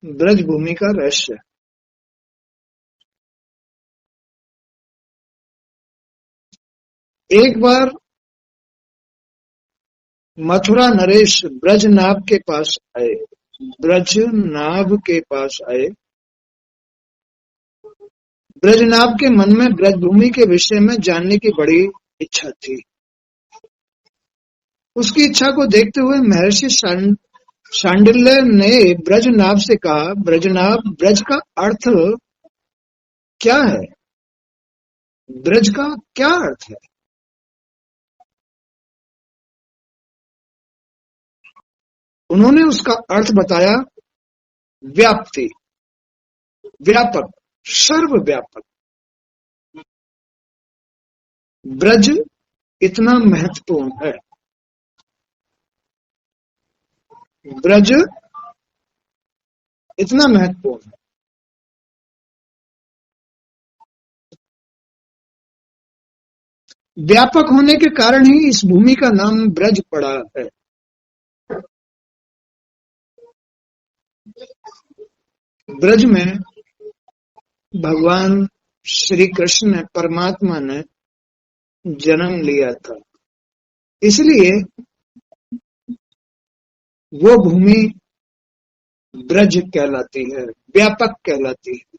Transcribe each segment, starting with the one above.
ब्रज भूमि का रहस्य। एक बार मथुरा नरेश ब्रजनाभ के पास आए। ब्रजनाभ के पास आए। ब्रजनाभ के मन में ब्रजभूमि के विषय में जानने की बड़ी इच्छा थी। उसकी इच्छा को देखते हुए महर्षि शांडिल्य ने ब्रजनाभ से कहा, ब्रजनाभ, ब्रज का अर्थ क्या है? ब्रज का क्या अर्थ है? उन्होंने उसका अर्थ बताया, व्याप्ति, व्यापक, सर्वव्यापक। ब्रज इतना महत्वपूर्ण है। ब्रज इतना महत्वपूर्ण है। व्यापक होने के कारण ही इस भूमि का नाम ब्रज पड़ा है। ब्रज में भगवान श्री कृष्ण ने, परमात्मा ने जन्म लिया था, इसलिए वो भूमि ब्रज कहलाती है, व्यापक कहलाती है।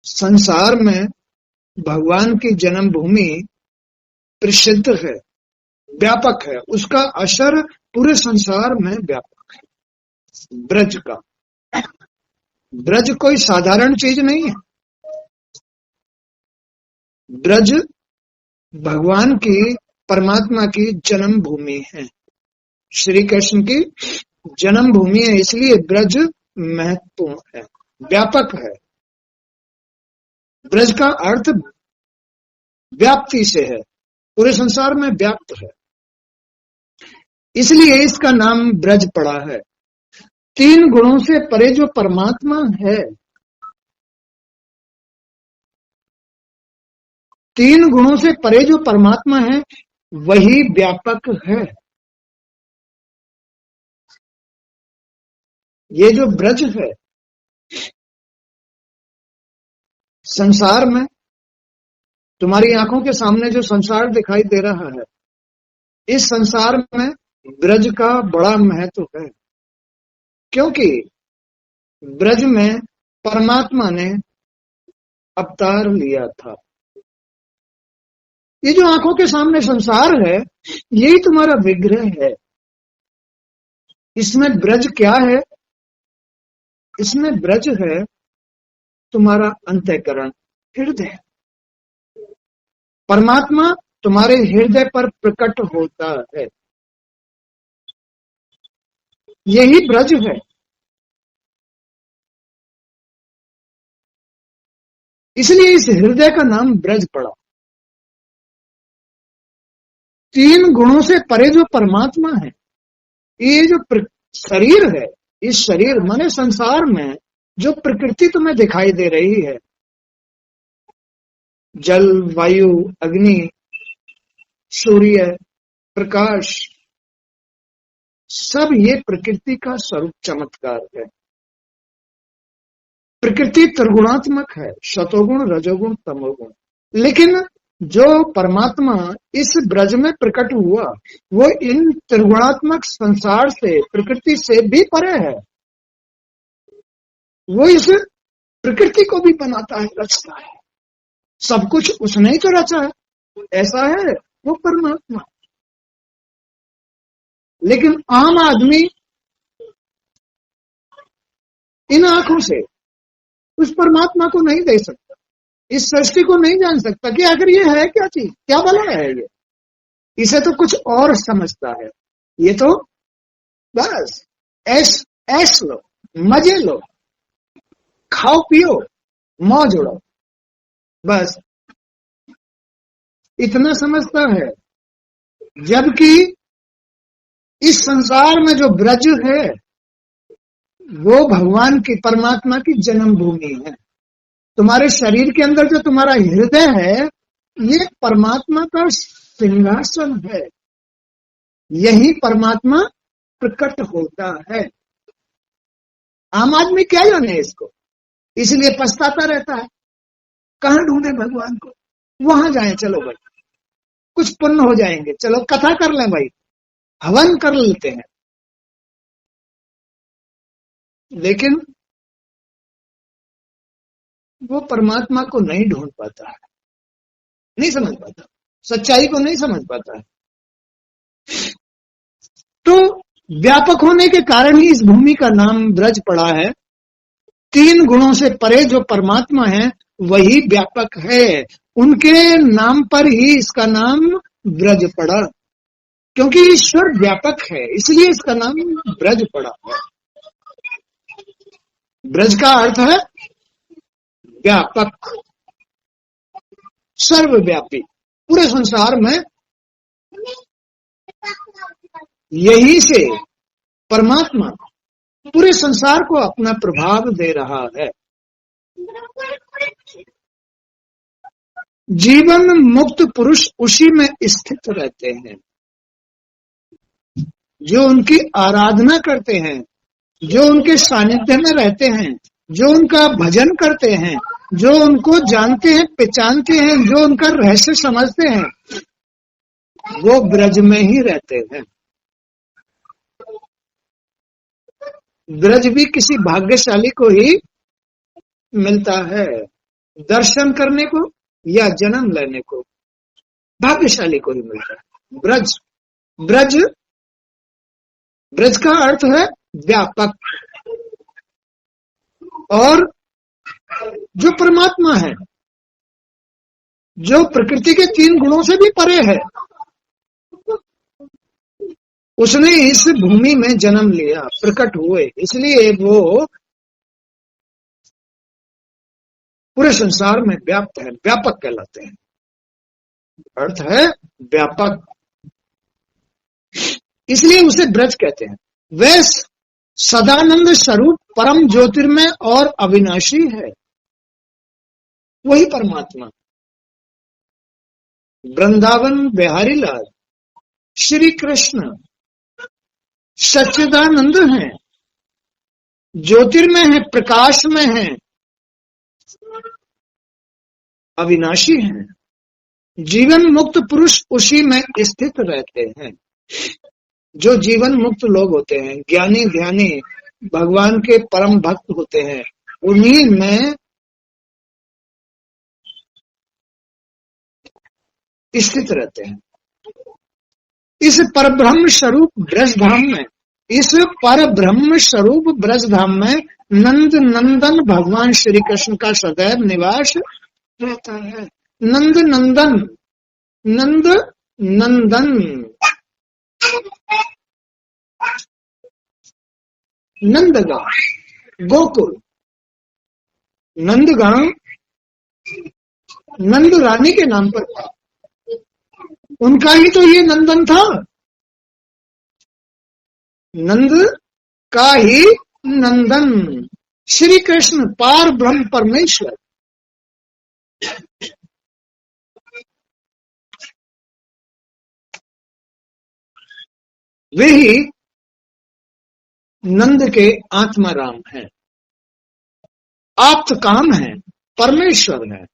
संसार में भगवान की जन्म भूमि प्रसिद्ध है, व्यापक है, उसका असर पूरे संसार में व्यापक है। ब्रज का, ब्रज कोई साधारण चीज नहीं है। ब्रज भगवान की, परमात्मा की जन्म भूमि है, श्री कृष्ण की जन्म भूमि है, इसलिए ब्रज महत्वपूर्ण है, व्यापक है। ब्रज का अर्थ व्याप्ति से है, पूरे संसार में व्याप्त है, इसलिए इसका नाम ब्रज पड़ा है। तीन गुणों से परे जो परमात्मा है, तीन गुणों से परे जो परमात्मा है वही व्यापक है। ये जो ब्रज है, संसार में, तुम्हारी आंखों के सामने जो संसार दिखाई दे रहा है, इस संसार में ब्रज का बड़ा महत्व है, क्योंकि ब्रज में परमात्मा ने अवतार लिया था। ये जो आंखों के सामने संसार है, यही तुम्हारा विग्रह है। इसमें ब्रज क्या है? इसमें ब्रज है तुम्हारा अंतःकरण, हृदय। परमात्मा तुम्हारे हृदय पर प्रकट होता है, यही ब्रज है। इसलिए इस हृदय का नाम ब्रज पड़ा। तीन गुणों से परे जो परमात्मा है, ये जो शरीर है, इस शरीर माने संसार में जो प्रकृति तुम्हें दिखाई दे रही है, जल, वायु, अग्नि, सूर्य, प्रकाश, सब ये प्रकृति का स्वरूप चमत्कार है। प्रकृति त्रिगुणात्मक है, शतोगुण, रजोगुण, तमोगुण। लेकिन जो परमात्मा इस ब्रज में प्रकट हुआ, वो इन त्रिगुणात्मक संसार से, प्रकृति से भी परे है। वो इस प्रकृति को भी बनाता है, रचता है, सब कुछ उसने ही तो रचा है, ऐसा है वो परमात्मा। लेकिन आम आदमी इन आंखों से उस परमात्मा को नहीं देख सकता, इस सृष्टि को नहीं जान सकता कि आखिर ये है क्या चीज, क्या भला है ये। इसे तो कुछ और समझता है। ये तो बस ऐश लो, मजे लो, खाओ पियो, मौज उड़ो, बस इतना समझता है। जबकि इस संसार में जो ब्रज है वो भगवान की, परमात्मा की जन्म भूमि है। तुम्हारे शरीर के अंदर जो तुम्हारा हृदय है, ये परमात्मा का सिंहासन है, यही परमात्मा प्रकट होता है। आम आदमी क्या जाने इसको, इसलिए पछताता रहता है। कहां ढूंढे भगवान को, वहां जाए, चलो भाई कुछ पुण्य हो जाएंगे, चलो कथा कर लें भाई, हवन कर लेते हैं। लेकिन वो परमात्मा को नहीं ढूंढ पाता है, नहीं समझ पाता, सच्चाई को नहीं समझ पाता है। तो व्यापक होने के कारण ही इस भूमि का नाम ब्रज पड़ा है। 3 गुणों से परे जो परमात्मा है वही व्यापक है, उनके नाम पर ही इसका नाम ब्रज पड़ा। क्योंकि ईश्वर व्यापक है इसलिए इसका नाम ब्रज पड़ा है। ब्रज का अर्थ है व्यापक, सर्वव्यापी, पूरे संसार में। यही से परमात्मा पूरे संसार को अपना प्रभाव दे रहा है। जीवन मुक्त पुरुष उसी में स्थित रहते हैं, जो उनकी आराधना करते हैं, जो उनके सानिध्य में रहते हैं, जो उनका भजन करते हैं, जो उनको जानते हैं, पहचानते हैं, जो उनका रहस्य समझते हैं, वो ब्रज में ही रहते हैं। ब्रज भी किसी भाग्यशाली को ही मिलता है, दर्शन करने को या जन्म लेने को भाग्यशाली को ही मिलता है। ब्रज ब्रज ब्रज का अर्थ है व्यापक। और जो परमात्मा है, जो प्रकृति के 3 गुणों से भी परे है, उसने इस भूमि में जन्म लिया, प्रकट हुए, इसलिए वो पूरे संसार में व्याप्त है, व्यापक कहलाते हैं। अर्थ है व्यापक, इसलिए उसे ब्रज कहते हैं। वह सदानंद स्वरूप परम ज्योतिर्मय और अविनाशी है, वही परमात्मा। वृंदावन बिहारी लाल श्री कृष्ण सच्चिदानंद हैं, ज्योतिर्मय है, प्रकाश में है, अविनाशी हैं। जीवन मुक्त पुरुष उसी में स्थित रहते हैं। जो जीवन मुक्त लोग होते हैं, ज्ञानी ध्यानी भगवान के परम भक्त होते हैं, उन्हीं में स्थित रहते हैं। इस परब्रह्म स्वरूप ब्रजधाम में, इस परब्रह्म स्वरूप ब्रजधाम में नंद नंदन भगवान श्री कृष्ण का सदैव निवास रहता है। नंद नंदन, नंद नंदन, नंदगांव गोकुल, नंदगांव नंद रानी के नाम पर था, उनका ही तो ये नंदन था। नंद का ही नंदन श्री कृष्ण पार ब्रह्म परमेश्वर। वे ही नंद के आत्मा राम है, आप्त काम है, परमेश्वर है।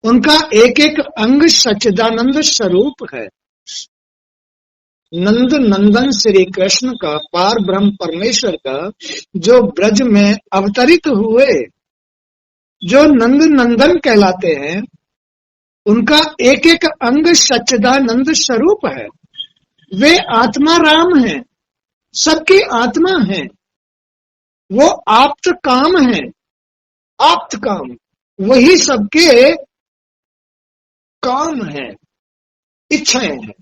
उनका एक एक अंग सच्चिदानंद स्वरूप है। नंद नंदन श्री कृष्ण का, पार ब्रह्म परमेश्वर का, जो ब्रज में अवतरित हुए, जो नंद नंदन कहलाते हैं, उनका एक एक अंग सच्चिदानंद स्वरूप है। वे आत्मा राम हैं, सबकी आत्मा है। वो आप्त काम है, आप्त काम, वही सबके काम है, इच्छाएं हैं,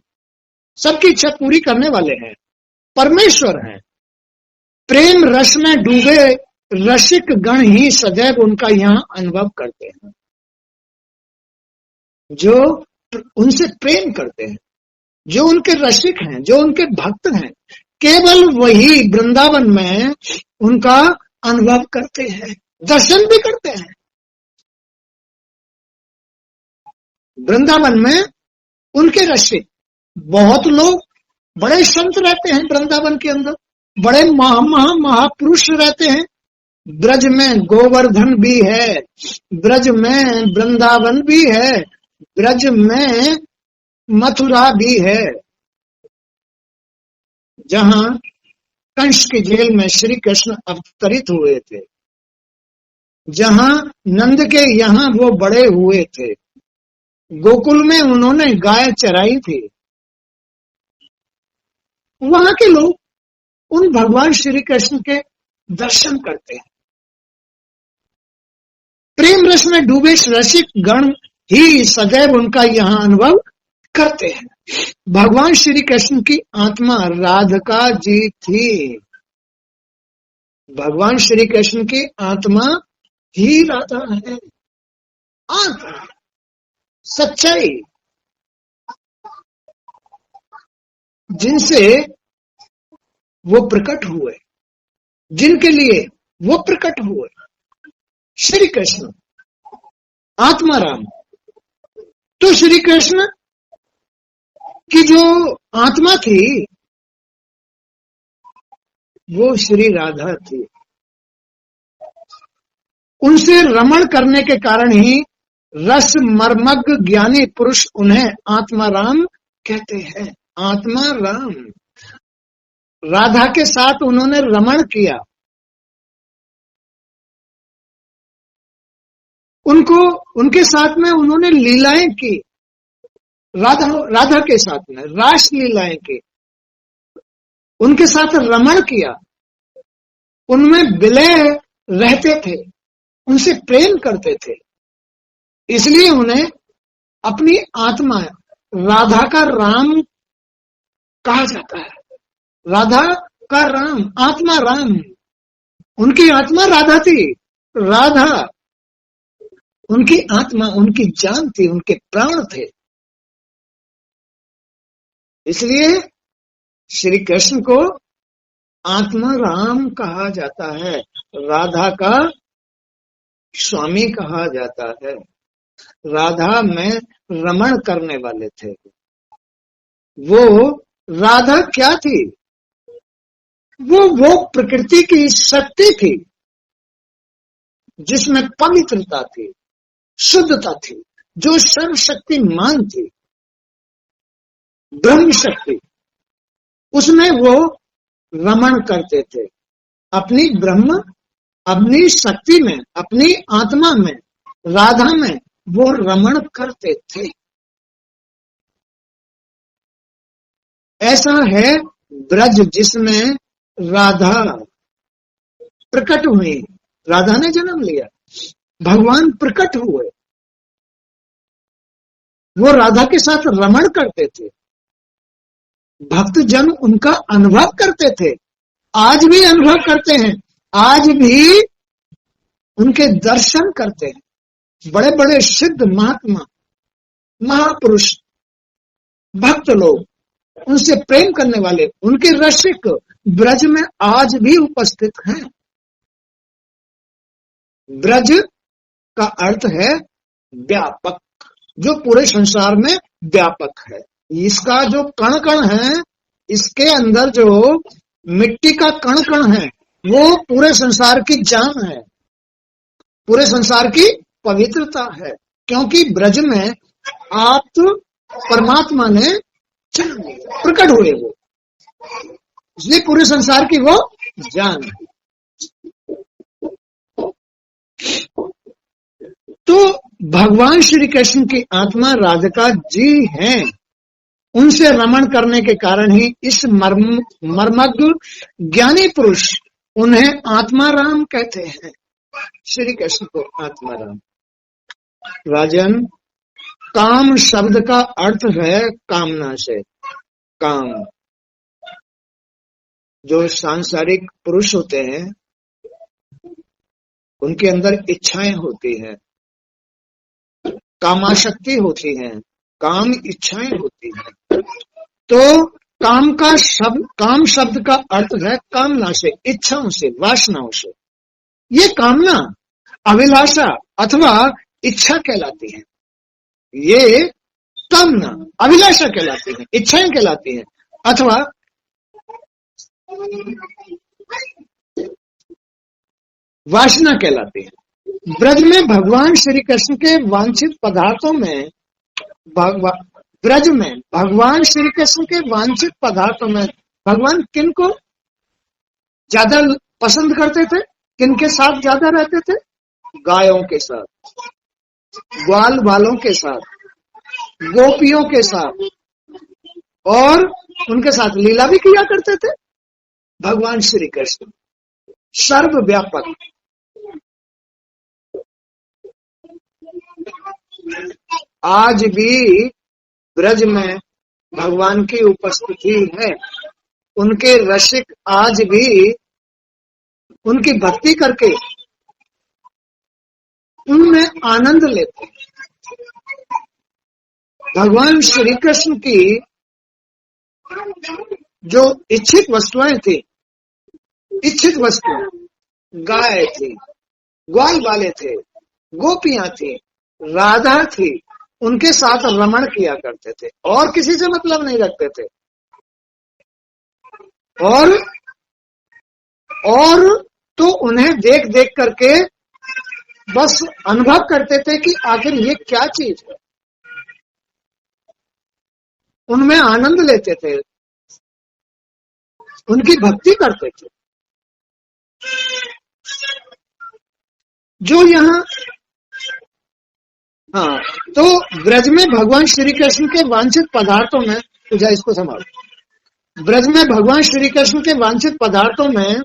सबकी इच्छा पूरी करने वाले हैं, परमेश्वर हैं। प्रेम रस में डूबे रसिक गण ही सदैव उनका यहाँ अनुभव करते हैं। जो उनसे प्रेम करते हैं, जो उनके रसिक हैं, जो उनके भक्त हैं, केवल वही वृंदावन में उनका अनुभव करते हैं, दर्शन भी करते हैं। वृंदावन में उनके रसिक, बहुत लोग बड़े संत रहते हैं वृंदावन के अंदर, बड़े महापुरुष रहते हैं। ब्रज में गोवर्धन भी है, ब्रज में वृंदावन भी है, ब्रज में मथुरा भी है, जहां कंस की जेल में श्री कृष्ण अवतरित हुए थे, जहां नंद के यहाँ वो बड़े हुए थे, गोकुल में उन्होंने गाय चराई थी। वहां के लोग उन भगवान श्री कृष्ण के दर्शन करते हैं। प्रेम रस में डूबे रसिक गण ही सदैव उनका यहाँ अनुभव करते हैं। भगवान श्री कृष्ण की आत्मा राधिका जी थी। भगवान श्री कृष्ण की आत्मा ही राधा है। आत्मा सच्चाई जिनसे वो प्रकट हुए, जिनके लिए वो प्रकट हुए, श्री कृष्ण आत्मा राम। तो श्री कृष्ण की जो आत्मा थी वो श्री राधा थी। उनसे रमण करने के कारण ही रस मर्मज्ञ ज्ञानी पुरुष उन्हें आत्मा राम कहते हैं। आत्मा राम, राधा के साथ उन्होंने रमण किया, उनको उनके साथ में उन्होंने लीलाएं की, राधा के साथ में रास लीलाएं की, उनके साथ रमण किया, उनमें विलय रहते थे, उनसे प्रेम करते थे। इसलिए उन्हें अपनी आत्मा राधा का राम कहा जाता है। राधा का राम, आत्मा राम। उनकी आत्मा राधा थी। राधा उनकी आत्मा, उनकी जान थी, उनके प्राण थे। इसलिए श्री कृष्ण को आत्मा राम कहा जाता है, राधा का स्वामी कहा जाता है। राधा में रमण करने वाले थे। वो राधा क्या थी? वो प्रकृति की शक्ति थी जिसमें पवित्रता थी, शुद्धता थी, जो सर्वशक्तिमान थी, ब्रह्म शक्ति। उसमें वो रमण करते थे। अपनी ब्रह्म, अपनी शक्ति में, अपनी आत्मा में, राधा में वो रमण करते थे। ऐसा है ब्रज जिसमें राधा प्रकट हुई। राधा ने जन्म लिया, भगवान प्रकट हुए, वो राधा के साथ रमण करते थे। भक्त जन उनका अनुभव करते थे, आज भी अनुभव करते हैं, आज भी उनके दर्शन करते हैं। बड़े बड़े सिद्ध महात्मा, महापुरुष, भक्त लोग, उनसे प्रेम करने वाले, उनके रसिक ब्रज में आज भी उपस्थित हैं। ब्रज का अर्थ है व्यापक, जो पूरे संसार में व्यापक है। इसका जो कण कण है, इसके अंदर जो मिट्टी का कण कण है, वो पूरे संसार की जान है, पूरे संसार की पवित्रता है। क्योंकि ब्रज में आप तो परमात्मा ने प्रकट हुए, वो इसलिए पूरे संसार की वो जान है। तो भगवान श्री कृष्ण की आत्मा राधिका जी हैं। उनसे रमण करने के कारण ही इस मर्मज्ञ ज्ञानी पुरुष उन्हें आत्मा राम कहते हैं। श्री कृष्ण को आत्मा राम। राजन, काम शब्द का अर्थ है कामना से। काम, जो सांसारिक पुरुष होते हैं उनके अंदर इच्छाएं होती हैं, कामाशक्ति होती है, काम इच्छाएं होती हैं। तो काम शब्द का अर्थ है कामना से, इच्छाओं से, वासनाओं से। ये कामना अभिलाषा अथवा इच्छा कहलाती है। ये कामना अभिलाषा कहलाती है, इच्छाएं कहलाती हैं, अथवा वासना कहलाती है। ब्रज में भगवान श्री कृष्ण के वांछित पदार्थों में ब्रज में भगवान श्री कृष्ण के वांछित पदार्थों में भगवान किन को ज्यादा पसंद करते थे, किन के साथ ज्यादा रहते थे? गायों के साथ, ग्वाल वालों के साथ, गोपियों के साथ, और उनके साथ लीला भी किया करते थे। भगवान श्री कृष्ण सर्वव्यापक, आज भी ब्रज में भगवान की उपस्थिति है। उनके रसिक आज भी उनकी भक्ति करके उनमें आनंद लेते हैं। भगवान श्री कृष्ण की जो इच्छित वस्तुएं थी, इच्छित वस्तुएं गाय थी, ग्वाल वाले थे, गोपियां थी, राधा थी, उनके साथ रमण किया करते थे और किसी से मतलब नहीं रखते थे। और तो उन्हें देख देख करके बस अनुभव करते थे कि आखिर ये क्या चीज है। उनमें आनंद लेते थे, उनकी भक्ति करते थे। जो यहाँ हाँ, तो ब्रज में भगवान श्री कृष्ण के वांछित पदार्थों में, पूजा इसको संभालो। ब्रज में भगवान श्री कृष्ण के वांछित पदार्थों में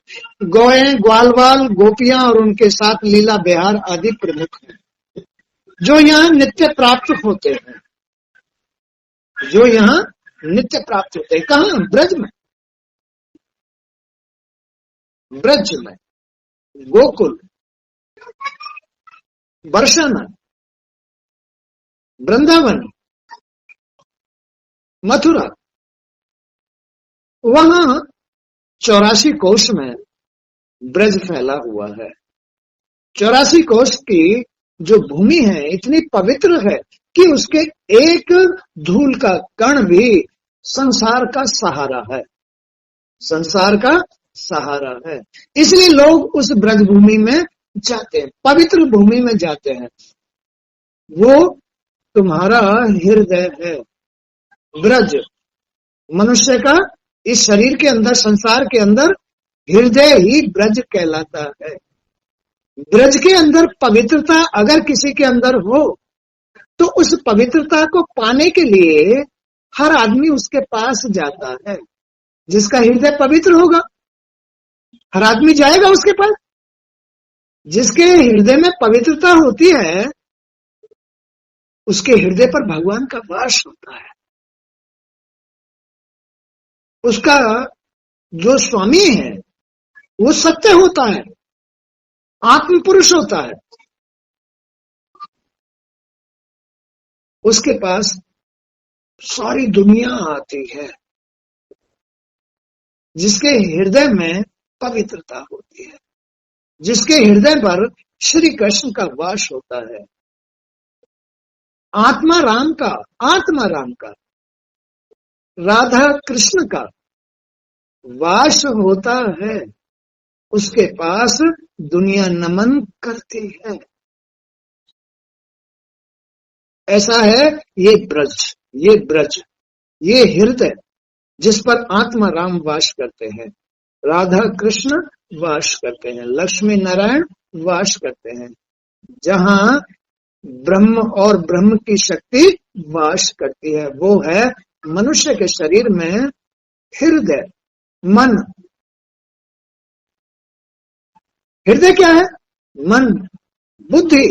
गौएं, ग्वालवाल, गोपियां और उनके साथ लीला बिहार आदि प्रमुख हैं, जो यहाँ नित्य प्राप्त होते हैं। जो यहाँ नित्य प्राप्त होते हैं कहाँ? ब्रज में। ब्रज में, गोकुल, बरसाना, वृंदावन, मथुरा, वहां 84 कोष में ब्रज फैला हुआ है। 84 कोष की जो भूमि है इतनी पवित्र है कि उसके एक धूल का कण भी संसार का सहारा है, संसार का सहारा है। इसलिए लोग उस ब्रज भूमि में जाते हैं, पवित्र भूमि में जाते हैं। वो तुम्हारा हृदय है। ब्रज मनुष्य का इस शरीर के अंदर, संसार के अंदर हृदय ही ब्रज कहलाता है। ब्रज के अंदर पवित्रता अगर किसी के अंदर हो तो उस पवित्रता को पाने के लिए हर आदमी उसके पास जाता है। जिसका हृदय पवित्र होगा हर आदमी जाएगा उसके पास। जिसके हृदय में पवित्रता होती है उसके हृदय पर भगवान का वास होता है। उसका जो स्वामी है वो सत्य होता है, आत्म पुरुष होता है। उसके पास सारी दुनिया आती है जिसके हृदय में पवित्रता होती है, जिसके हृदय पर श्री कृष्ण का वास होता है। आत्मा राम का राधा कृष्ण का वास होता है। उसके पास दुनिया नमन करती है। ऐसा है ये ब्रज, ये हृदय जिस पर आत्मा राम वास करते हैं, राधा कृष्ण वास करते हैं, लक्ष्मी नारायण वास करते हैं। जहां ब्रह्म और ब्रह्म की शक्ति वास करती है वो है मनुष्य के शरीर में हृदय, मन। हृदय क्या है? मन, बुद्धि,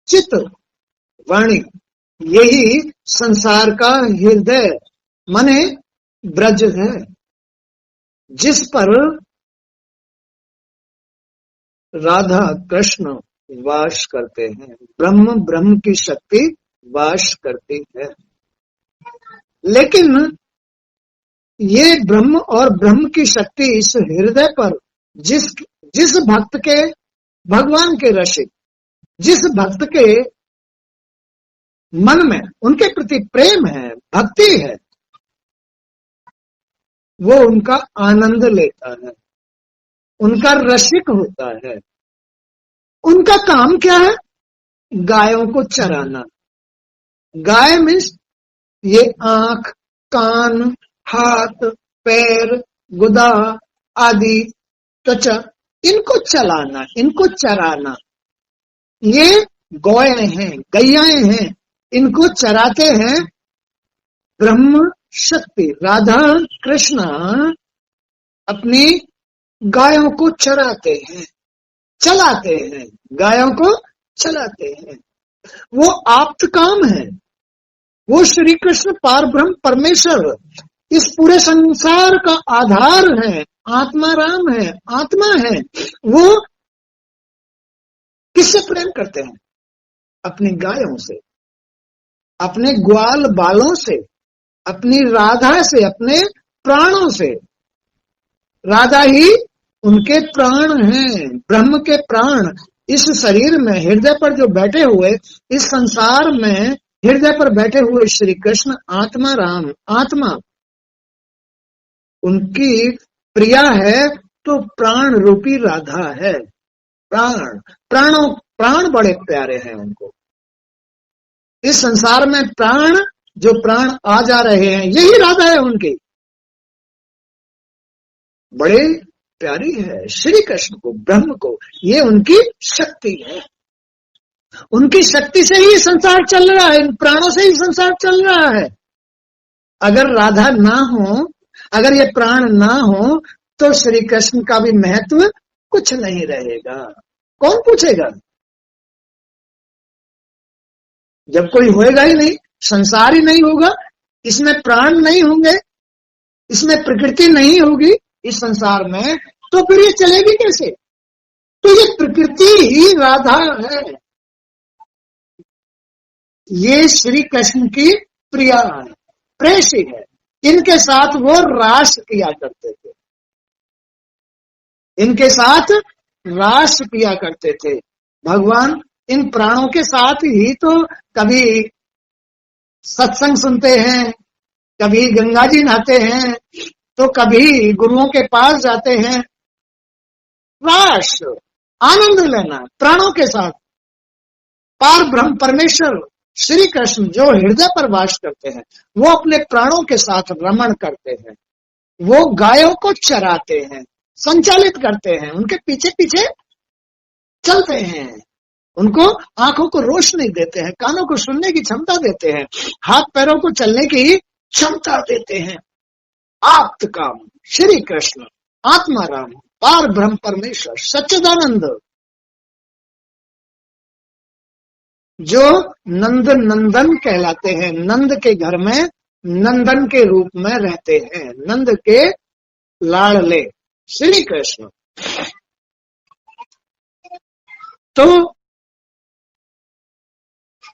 चित्त, वाणी। यही संसार का हृदय माने ब्रज है, जिस पर राधा कृष्ण वास करते हैं, ब्रह्म की शक्ति वास करती है। लेकिन ये ब्रह्म और ब्रह्म की शक्ति इस हृदय पर जिस भक्त के, भगवान के रसिक, जिस भक्त के मन में उनके प्रति प्रेम है, भक्ति है, वो उनका आनंद लेता है, उनका रसिक होता है। उनका काम क्या है? गायों को चराना। गाय मीन्स ये आंख, कान, हाथ, पैर, गुदा आदि, त्वचा, इनको चलाना, इनको चराना। ये गौएं हैं, गैयाएं हैं, इनको चराते हैं ब्रह्म शक्ति। राधा कृष्ण अपनी गायों को चराते हैं, चलाते हैं, गायों को चलाते हैं। वो आप्त काम है। वो श्री कृष्ण पार ब्रह्म परमेश्वर इस पूरे संसार का आधार है, आत्मा राम है, आत्मा है। वो किससे प्रेम करते हैं? अपनी गायों से, अपने ग्वाल बालों से, अपनी राधा से, अपने प्राणों से। राधा ही उनके प्राण हैं, ब्रह्म के प्राण। इस शरीर में हृदय पर जो बैठे हुए, इस संसार में हृदय पर बैठे हुए श्री कृष्ण आत्मा राम, आत्मा उनकी प्रिया है, तो प्राण रूपी राधा है। प्राण, प्राणों, प्राण बड़े प्यारे हैं उनको। इस संसार में प्राण, जो प्राण आ जा रहे हैं, यही राधा है उनकी। बड़े प्यारी है श्री कृष्ण को, ब्रह्म को। ये उनकी शक्ति है। उनकी शक्ति से ही संसार चल रहा है, इन प्राणों से ही संसार चल रहा है। अगर राधा ना हो, अगर ये प्राण ना हो, तो श्री कृष्ण का भी महत्व कुछ नहीं रहेगा। कौन पूछेगा? जब कोई होएगा ही नहीं, संसार ही नहीं होगा, इसमें प्राण नहीं होंगे, इसमें प्रकृति नहीं होगी इस संसार में, तो फिर ये चलेगी कैसे? तो ये प्रकृति ही राधा है। ये श्री कृष्ण की प्रिया है, प्रेयसी है। इनके साथ वो रास किया करते थे, इनके साथ रास किया करते थे। भगवान इन प्राणों के साथ ही तो कभी सत्संग सुनते हैं, कभी गंगा जी नहाते हैं, तो कभी गुरुओं के पास जाते हैं। रास, आनंद लेना प्राणों के साथ। पार ब्रह्म परमेश्वर श्री कृष्ण जो हृदय पर वास करते हैं, वो अपने प्राणों के साथ रमण करते हैं। वो गायों को चराते हैं, संचालित करते हैं, उनके पीछे पीछे चलते हैं, उनको आंखों को रोशनी देते हैं, कानों को सुनने की क्षमता देते हैं, हाथ पैरों को चलने की क्षमता देते हैं। आप्त काम श्री कृष्ण आत्मा राम पार ब्रह्म परमेश्वर सच्चिदानंद, जो नंद नंदन कहलाते हैं। नंद के घर में नंदन के रूप में रहते हैं, नंद के लाडले श्री कृष्ण। तो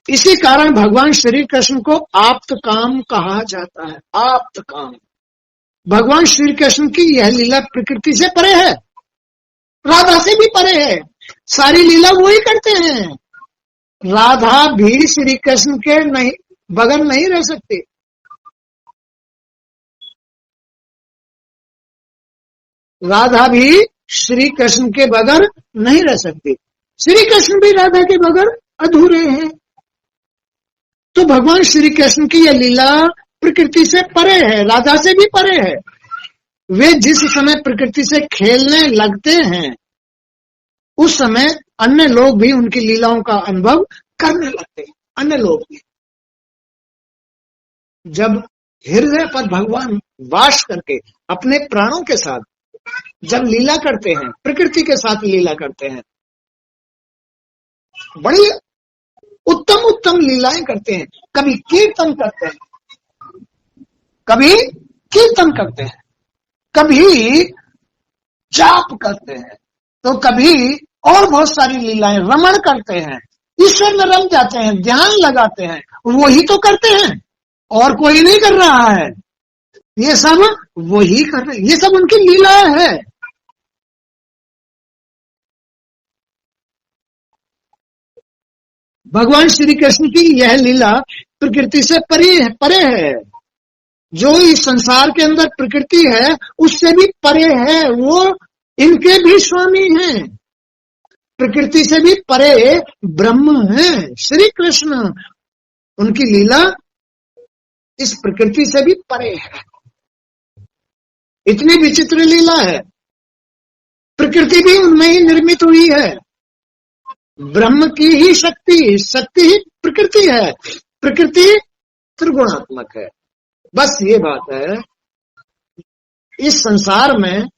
इसी कारण भगवान श्री कृष्ण को आप्त काम कहा जाता है। आप्त काम। भगवान श्री कृष्ण की यह लीला प्रकृति से परे है, राधा से भी परे है। सारी लीला वो ही करते हैं। राधा भी श्री कृष्ण के नहीं बगैर नहीं रह सकती। राधा भी श्री कृष्ण के बगैर नहीं रह सकती। श्री कृष्ण भी राधा के बगैर अधूरे हैं। तो भगवान श्री कृष्ण की यह लीला प्रकृति से परे है, राधा से भी परे है। वे जिस समय प्रकृति से खेलने लगते हैं, उस समय अन्य लोग भी उनकी लीलाओं का अनुभव करने लगते हैं। अन्य लोग भी जब हृदय पर भगवान वास करके अपने प्राणों के साथ जब लीला करते हैं, प्रकृति के साथ लीला करते हैं, बड़ी उत्तम उत्तम लीलाएं करते हैं। कभी कीर्तन करते हैं, कभी कीर्तन करते हैं, कभी जाप करते हैं, तो कभी और बहुत सारी लीलाएं, रमण करते हैं, ईश्वर में रम जाते हैं, ध्यान लगाते हैं। वही तो करते हैं, और कोई नहीं कर रहा है। ये सब वही कर रहे हैं, ये सब उनकी लीला है। भगवान श्री कृष्ण की यह लीला प्रकृति से परे है। जो इस संसार के अंदर प्रकृति है उससे भी परे है, वो इनके भी स्वामी हैं। प्रकृति से भी परे ब्रह्म है श्री कृष्ण। उनकी लीला इस प्रकृति से भी परे है। इतनी विचित्र लीला है। प्रकृति भी उनमें ही निर्मित हुई है। ब्रह्म की ही शक्ति, शक्ति ही प्रकृति है। प्रकृति त्रिगुणात्मक है। बस ये बात है। इस संसार में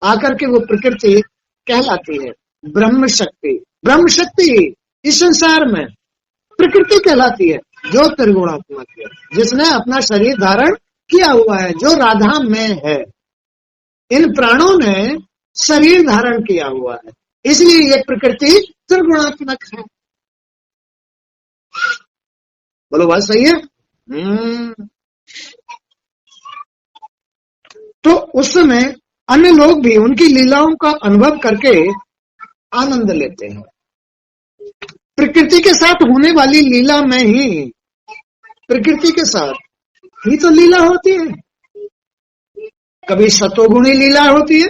आकर के वो प्रकृति कहलाती है ब्रह्म शक्ति। ब्रह्म शक्ति इस संसार में प्रकृति कहलाती है जो त्रिगुणात्मक है, जिसने अपना शरीर धारण किया हुआ है, जो राधा में है। इन प्राणों ने शरीर धारण किया हुआ है, इसलिए ये प्रकृति त्रिगुणात्मक है। बोलो बात सही है? तो उस समय अन्य लोग भी उनकी लीलाओं का अनुभव करके आनंद लेते हैं। प्रकृति के साथ होने वाली लीला में ही, प्रकृति के साथ ही तो लीला होती है। कभी सतोगुणी लीला होती है,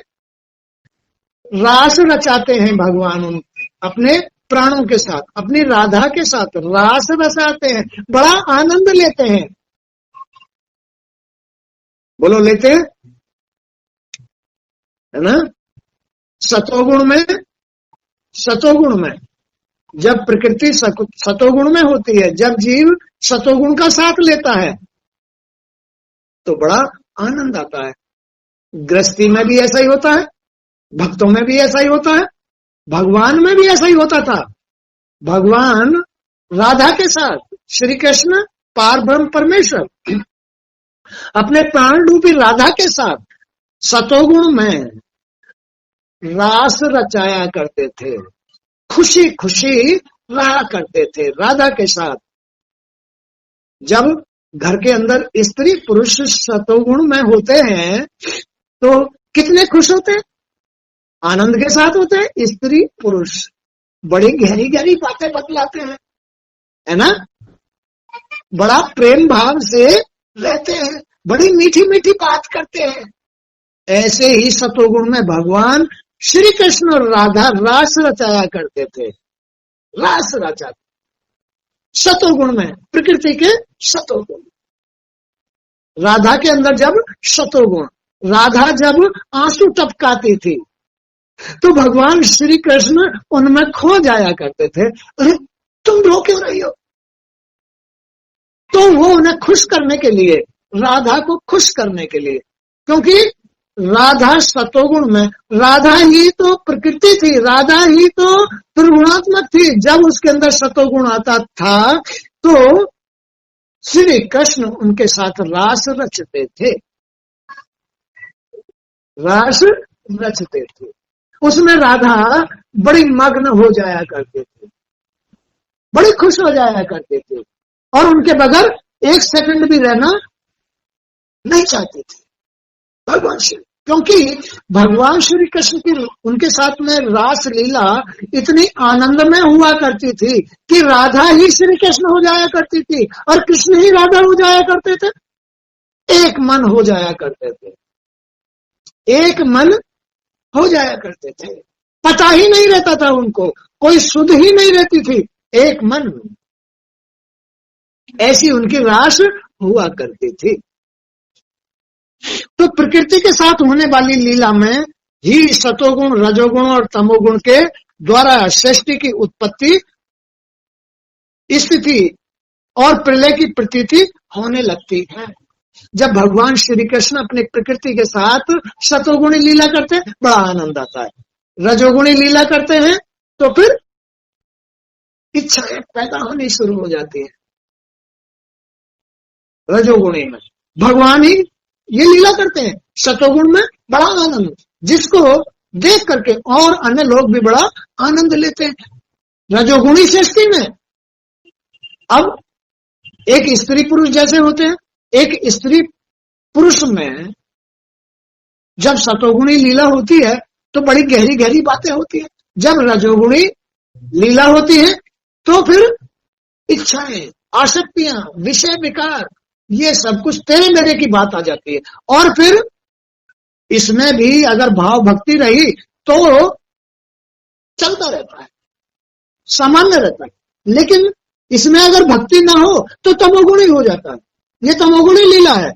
रास रचाते हैं भगवान उन अपने प्राणों के साथ, अपनी राधा के साथ रास रचाते हैं, बड़ा आनंद लेते हैं। बोलो लेते हैं, है ना? सतोगुण में जब प्रकृति सतोगुण में होती है, जब जीव सतोगुण का साथ लेता है तो बड़ा आनंद आता है। गृहस्थी में भी ऐसा ही होता है, भक्तों में भी ऐसा ही होता है, भगवान में भी ऐसा ही होता था। भगवान राधा के साथ, श्री कृष्ण पार ब्रह्म परमेश्वर अपने प्राण रूपी राधा के साथ सतोगुण में रास रचाया करते थे, खुशी खुशी रहा करते थे राधा के साथ। जब घर के अंदर स्त्री पुरुष सतोगुण में होते हैं तो कितने खुश होते हैं, आनंद के साथ होते हैं। स्त्री पुरुष बड़ी गहरी गहरी बातें बतलाते हैं, है ना? बड़ा प्रेम भाव से रहते हैं, बड़ी मीठी मीठी बात करते हैं। ऐसे ही सतोगुण में भगवान श्री कृष्ण और राधा रास रचाया करते थे, रास रचाते। सतोगुण में, प्रकृति के सतोगुण, राधा के अंदर जब सतोगुण, राधा जब आंसू टपकाती थी तो भगवान श्री कृष्ण उनमें खो जाया करते थे। अरे तुम रो क्यों रही हो? तो वो उन्हें खुश करने के लिए, राधा को खुश करने के लिए, क्योंकि राधा सतोगुण में, राधा ही तो प्रकृति थी, राधा ही तो त्रिगुणात्मक थी। जब उसके अंदर सतोगुण आता था तो श्री कृष्ण उनके साथ रास रचते थे, रास रचते थे। उसमें राधा बड़ी मग्न हो जाया करते थे, बड़ी खुश हो जाया करते थे और उनके बगैर एक सेकंड भी रहना नहीं चाहते थे भगवान श्री, क्योंकि भगवान श्री कृष्ण की उनके साथ में रास लीला इतनी आनंद में हुआ करती थी कि राधा ही श्री कृष्ण हो जाया करती थी और कृष्ण ही राधा हो जाया करते थे। एक मन हो जाया करते थे, एक मन हो जाया करते थे। पता ही नहीं रहता था उनको, कोई सुध ही नहीं रहती थी, एक मन। ऐसी उनकी रास हुआ करती थी। तो प्रकृति के साथ होने वाली लीला में ही सतोगुण, रजोगुण और तमोगुण के द्वारा सृष्टि की उत्पत्ति, स्थिति और प्रलय की प्रतीति होने लगती है। जब भगवान श्री कृष्ण अपने प्रकृति के साथ सतोगुणी लीला करते हैं, बड़ा आनंद आता है। रजोगुणी लीला करते हैं तो फिर इच्छाएं पैदा होनी शुरू हो जाती है। रजोगुणी में भगवान ही ये लीला करते हैं, सतोगुण में बड़ा आनंद, जिसको देख करके और अन्य लोग भी बड़ा आनंद लेते हैं। रजोगुणी सृष्टि में अब एक स्त्री पुरुष जैसे होते हैं, एक स्त्री पुरुष में जब सतोगुणी लीला होती है तो बड़ी गहरी गहरी बातें होती है। जब रजोगुणी लीला होती है तो फिर इच्छाएं, आसक्तियां, विषय विकार ये सब कुछ तेरे मेरे की बात आ जाती है। और फिर इसमें भी अगर भाव भक्ति रही तो चलता रहता है, सामान्य रहता है। लेकिन इसमें अगर भक्ति ना हो तो तमोगुणी हो जाता है। ये तमोगुणी लीला है,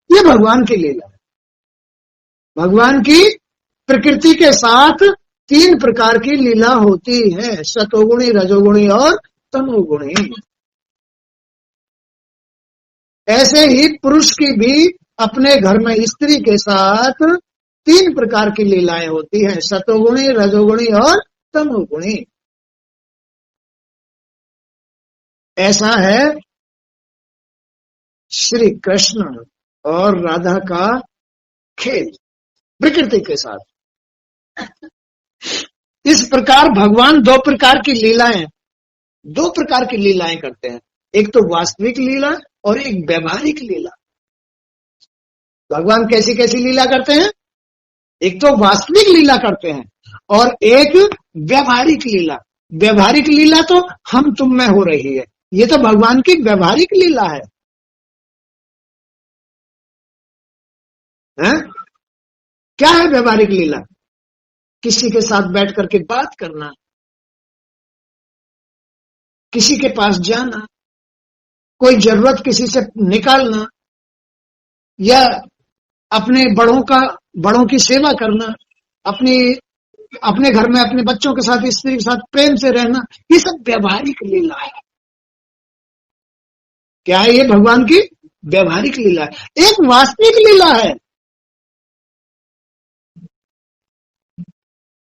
ये भगवान की लीला है। भगवान की प्रकृति के साथ 3 प्रकार की लीला होती है, सतोगुणी, रजोगुणी और तमोगुणी। ऐसे ही पुरुष की भी अपने घर में स्त्री के साथ 3 प्रकार की लीलाएं होती हैं, सतोगुणी, रजोगुणी और तमोगुणी। ऐसा है श्री कृष्ण और राधा का खेल प्रकृति के साथ। इस प्रकार भगवान 2 प्रकार की लीलाएं करते हैं। एक तो वास्तविक लीला और एक व्यवहारिक लीला। भगवान कैसी कैसी लीला करते हैं? एक तो वास्तविक लीला करते हैं और एक व्यवहारिक लीला। व्यवहारिक लीला तो हम तुम में हो रही है, ये तो भगवान की व्यवहारिक लीला है। क्या है व्यवहारिक लीला? किसी के साथ बैठ करके बात करना, किसी के पास जाना, कोई जरूरत किसी से निकालना, या अपने बड़ों की सेवा करना, अपने घर में अपने बच्चों के साथ, स्त्री के साथ प्रेम से रहना, ये सब व्यवहारिक लीला है। क्या है ये? भगवान की व्यवहारिक लीला है। एक वास्तविक लीला है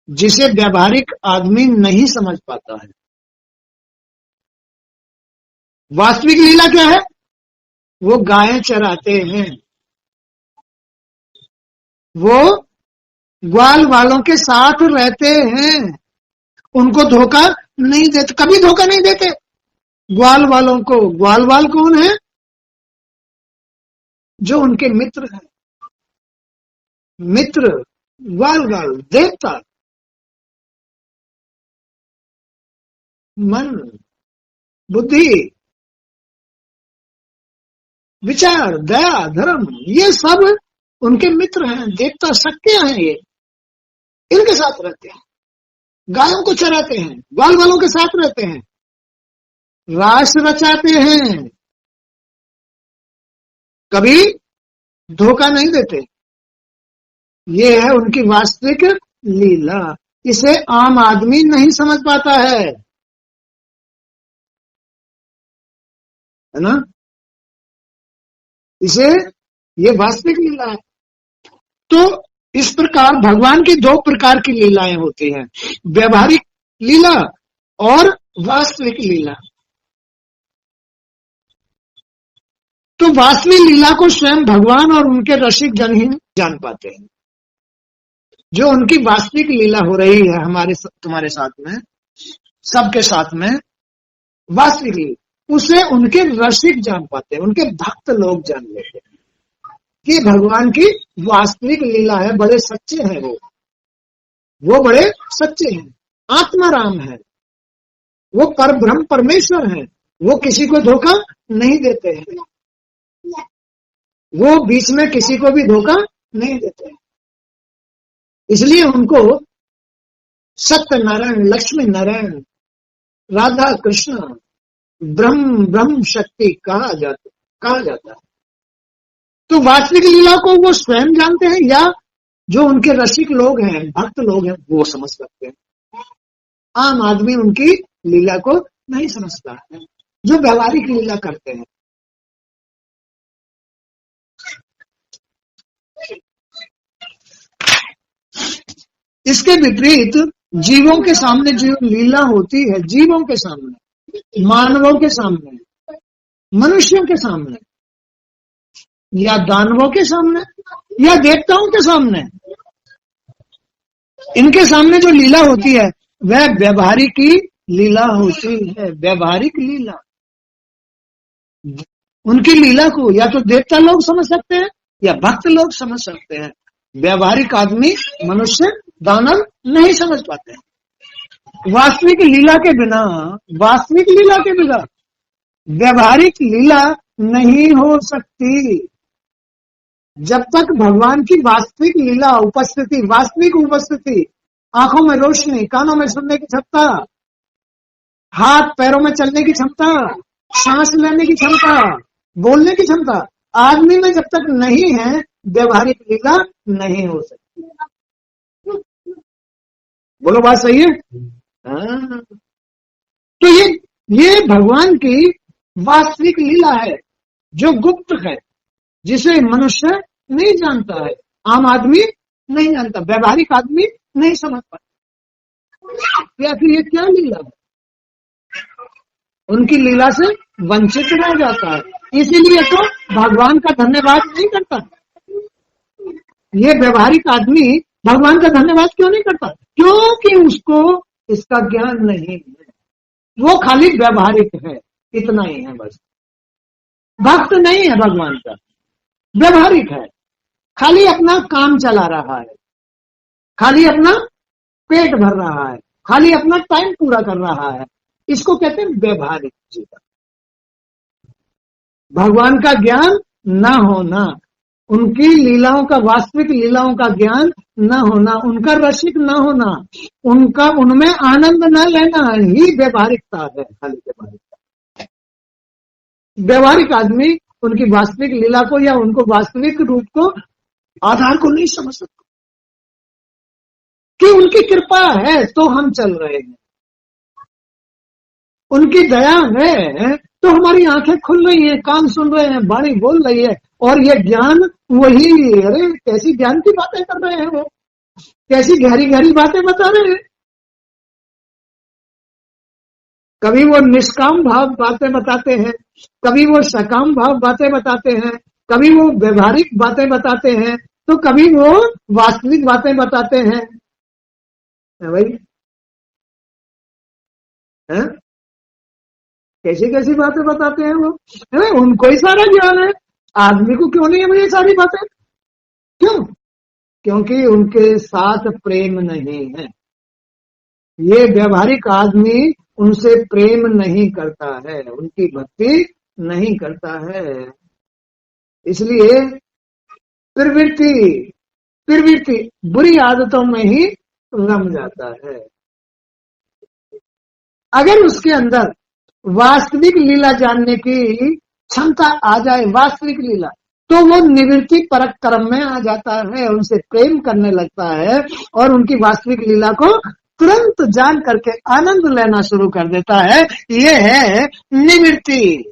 जिसे व्यवहारिक आदमी नहीं समझ पाता है। वास्तविक लीला क्या है? वो गायें चराते हैं, वो ग्वाल वालों के साथ रहते हैं, उनको धोखा नहीं देते, कभी धोखा नहीं देते ग्वाल वालों को। ग्वाल वाल कौन है? जो उनके मित्र हैं। मित्र, ग्वाल वाल, देवता, मन, बुद्धि, विचार, दया, धर्म, ये सब उनके मित्र हैं, देवता शक्तियां हैं। ये इनके साथ रहते हैं, गायों को चराते हैं, ग्वाल वालों के साथ रहते हैं, रास रचाते हैं, कभी धोखा नहीं देते। ये है उनकी वास्तविक लीला। इसे आम आदमी नहीं समझ पाता है ना? इसे ये वास्तविक लीला है। तो इस प्रकार भगवान की 2 प्रकार की लीलाएं होती हैं, व्यवहारिक लीला और वास्तविक लीला। तो वास्तविक लीला को स्वयं भगवान और उनके रसिक जन ही जान पाते हैं। जो उनकी वास्तविक लीला हो रही है तुम्हारे साथ में, सबके साथ में वास्तविक लीला, उसे उनके रसिक जान पाते हैं, उनके भक्त लोग जान लेते हैं कि भगवान की वास्तविक लीला है। बड़े सच्चे हैं वो बड़े सच्चे हैं, आत्माराम है, वो परब्रह्म परमेश्वर है, वो किसी को धोखा नहीं देते हैं, वो बीच में किसी को भी धोखा नहीं देते हैं। इसलिए उनको सत्यनारायण, लक्ष्मी नारायण, राधा कृष्ण, ब्रह्म शक्ति कहा जाता है। तो वास्तविक लीला को वो स्वयं जानते हैं या जो उनके रसिक लोग हैं, भक्त लोग हैं, वो समझ सकते हैं। आम आदमी उनकी लीला को नहीं समझता है, जो व्यवहारिक लीला करते हैं। इसके विपरीत जीवों के सामने जो लीला होती है, जीवों के सामने, मानवों के सामने, मनुष्यों के सामने, या दानवों के सामने, या देवताओं के सामने, इनके सामने जो लीला होती है वह व्यवहारिक लीला होती है। व्यवहारिक लीला, उनकी लीला को या तो देवता लोग समझ सकते हैं या भक्त लोग समझ सकते हैं। व्यवहारिक आदमी, मनुष्य, दानव नहीं समझ पाते हैं। वास्तविक लीला के बिना व्यवहारिक लीला नहीं हो सकती जब तक भगवान की वास्तविक लीला उपस्थिति, वास्तविक उपस्थिति, आंखों में रोशनी, कानों में सुनने की क्षमता, हाथ पैरों में चलने की क्षमता, सांस लेने की क्षमता, बोलने की क्षमता आदमी में जब तक नहीं है, व्यवहारिक लीला नहीं हो सकती। बोलो बात सही है? हाँ। तो ये भगवान की वास्तविक लीला है जो गुप्त है, जिसे मनुष्य नहीं जानता है, आम आदमी नहीं जानता, व्यवहारिक आदमी नहीं समझ पाता कि आखिर ये क्या लीला है। उनकी लीला से वंचित रह जाता है, इसीलिए तो भगवान का धन्यवाद नहीं करता। ये व्यवहारिक आदमी भगवान का धन्यवाद क्यों नहीं करता? क्योंकि उसको इसका ज्ञान नहीं है, वो खाली व्यवहारिक है, इतना ही है बस। भक्त नहीं है भगवान का, व्यवहारिक है, खाली अपना काम चला रहा है, खाली अपना पेट भर रहा है, खाली अपना टाइम पूरा कर रहा है, इसको कहते हैं व्यवहारिक जीवन। भगवान का ज्ञान न होना, उनकी लीलाओं का, वास्तविक लीलाओं का ज्ञान न होना, उनका रसिक न होना, उनका उनमें आनंद न लेना ही व्यवहारिकता है, खाली व्यवहारिकता। व्यवहारिक आदमी उनकी वास्तविक लीला को या उनको वास्तविक रूप को, आधार को नहीं समझ सकता कि उनकी कृपा है तो हम चल रहे हैं, उनकी दया है तो हमारी आंखें खुल रही हैं, कान सुन रहे हैं, वाणी बोल रही है, और ये ज्ञान वही, अरे कैसी ज्ञान की बातें कर रहे हैं वो, कैसी गहरी गहरी बातें बता रहे हैं। कभी वो निष्काम भाव बातें बताते हैं, कभी वो सकाम भाव बातें बताते हैं, कभी वो व्यवहारिक बातें बताते हैं, तो कभी वो वास्तविक बातें बताते हैं। भाई है? कैसी कैसी बातें बताते हैं वो, है? उनको ही सारा ज्ञान है, आदमी को क्यों नहीं है ये सारी बातें? क्यों? क्योंकि उनके साथ प्रेम नहीं है। ये व्यवहारिक आदमी उनसे प्रेम नहीं करता है, उनकी भक्ति नहीं करता है, इसलिए प्रवृत्ति बुरी आदतों में ही रम जाता है। अगर उसके अंदर वास्तविक लीला जानने की क्षमता आ जाए, वास्तविक लीला, तो वो निवृत्ति परक कर्म में आ जाता है, उनसे प्रेम करने लगता है और उनकी वास्तविक लीला को तुरंत जान करके आनंद लेना शुरू कर देता है। ये है निवृत्ति,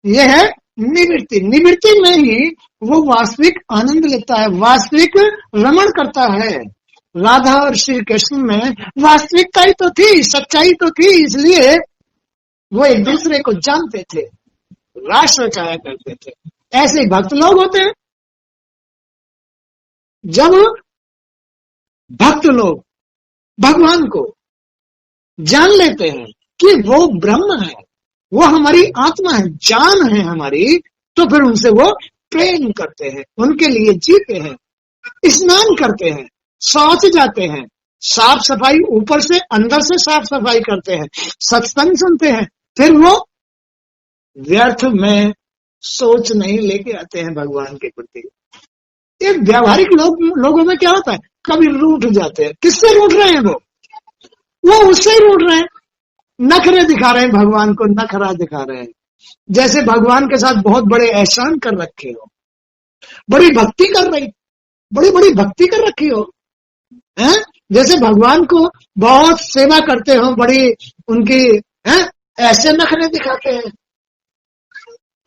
ये है निवृत्ति। निवृत्ति में ही वो वास्तविक आनंद लेता है, वास्तविक रमण करता है। राधा और श्री कृष्ण में वास्तविकता ही तो थी, सच्चाई तो थी, इसलिए वो एक दूसरे को जानते थे, रास रचाया करते थे। ऐसे भक्त लोग होते हैं। जब भक्त लोग भगवान को जान लेते हैं कि वो ब्रह्म है, वो हमारी आत्मा है, जान है हमारी, तो फिर उनसे वो प्रेम करते हैं, उनके लिए जीते हैं, स्नान करते हैं, शौच जाते हैं, साफ सफाई ऊपर से अंदर से साफ सफाई करते हैं, सत्संग सुनते हैं, फिर वो व्यर्थ में सोच नहीं लेके आते हैं भगवान के प्रति। ये व्यावहारिक लोगों में क्या होता है, कभी रूठ जाते हैं। किससे रूठ रहे हैं वो उससे ही रूठ रहे हैं, नखरे दिखा रहे हैं, भगवान को नखरा दिखा रहे हैं, जैसे भगवान के साथ बहुत बड़े एहसान कर रखे हो, बड़ी भक्ति कर रही, बड़ी बड़ी भक्ति कर रखी हो, हैं? जैसे भगवान को बहुत सेवा करते हो, बड़ी उनकी, हैं? ऐसे नखरे दिखाते हैं,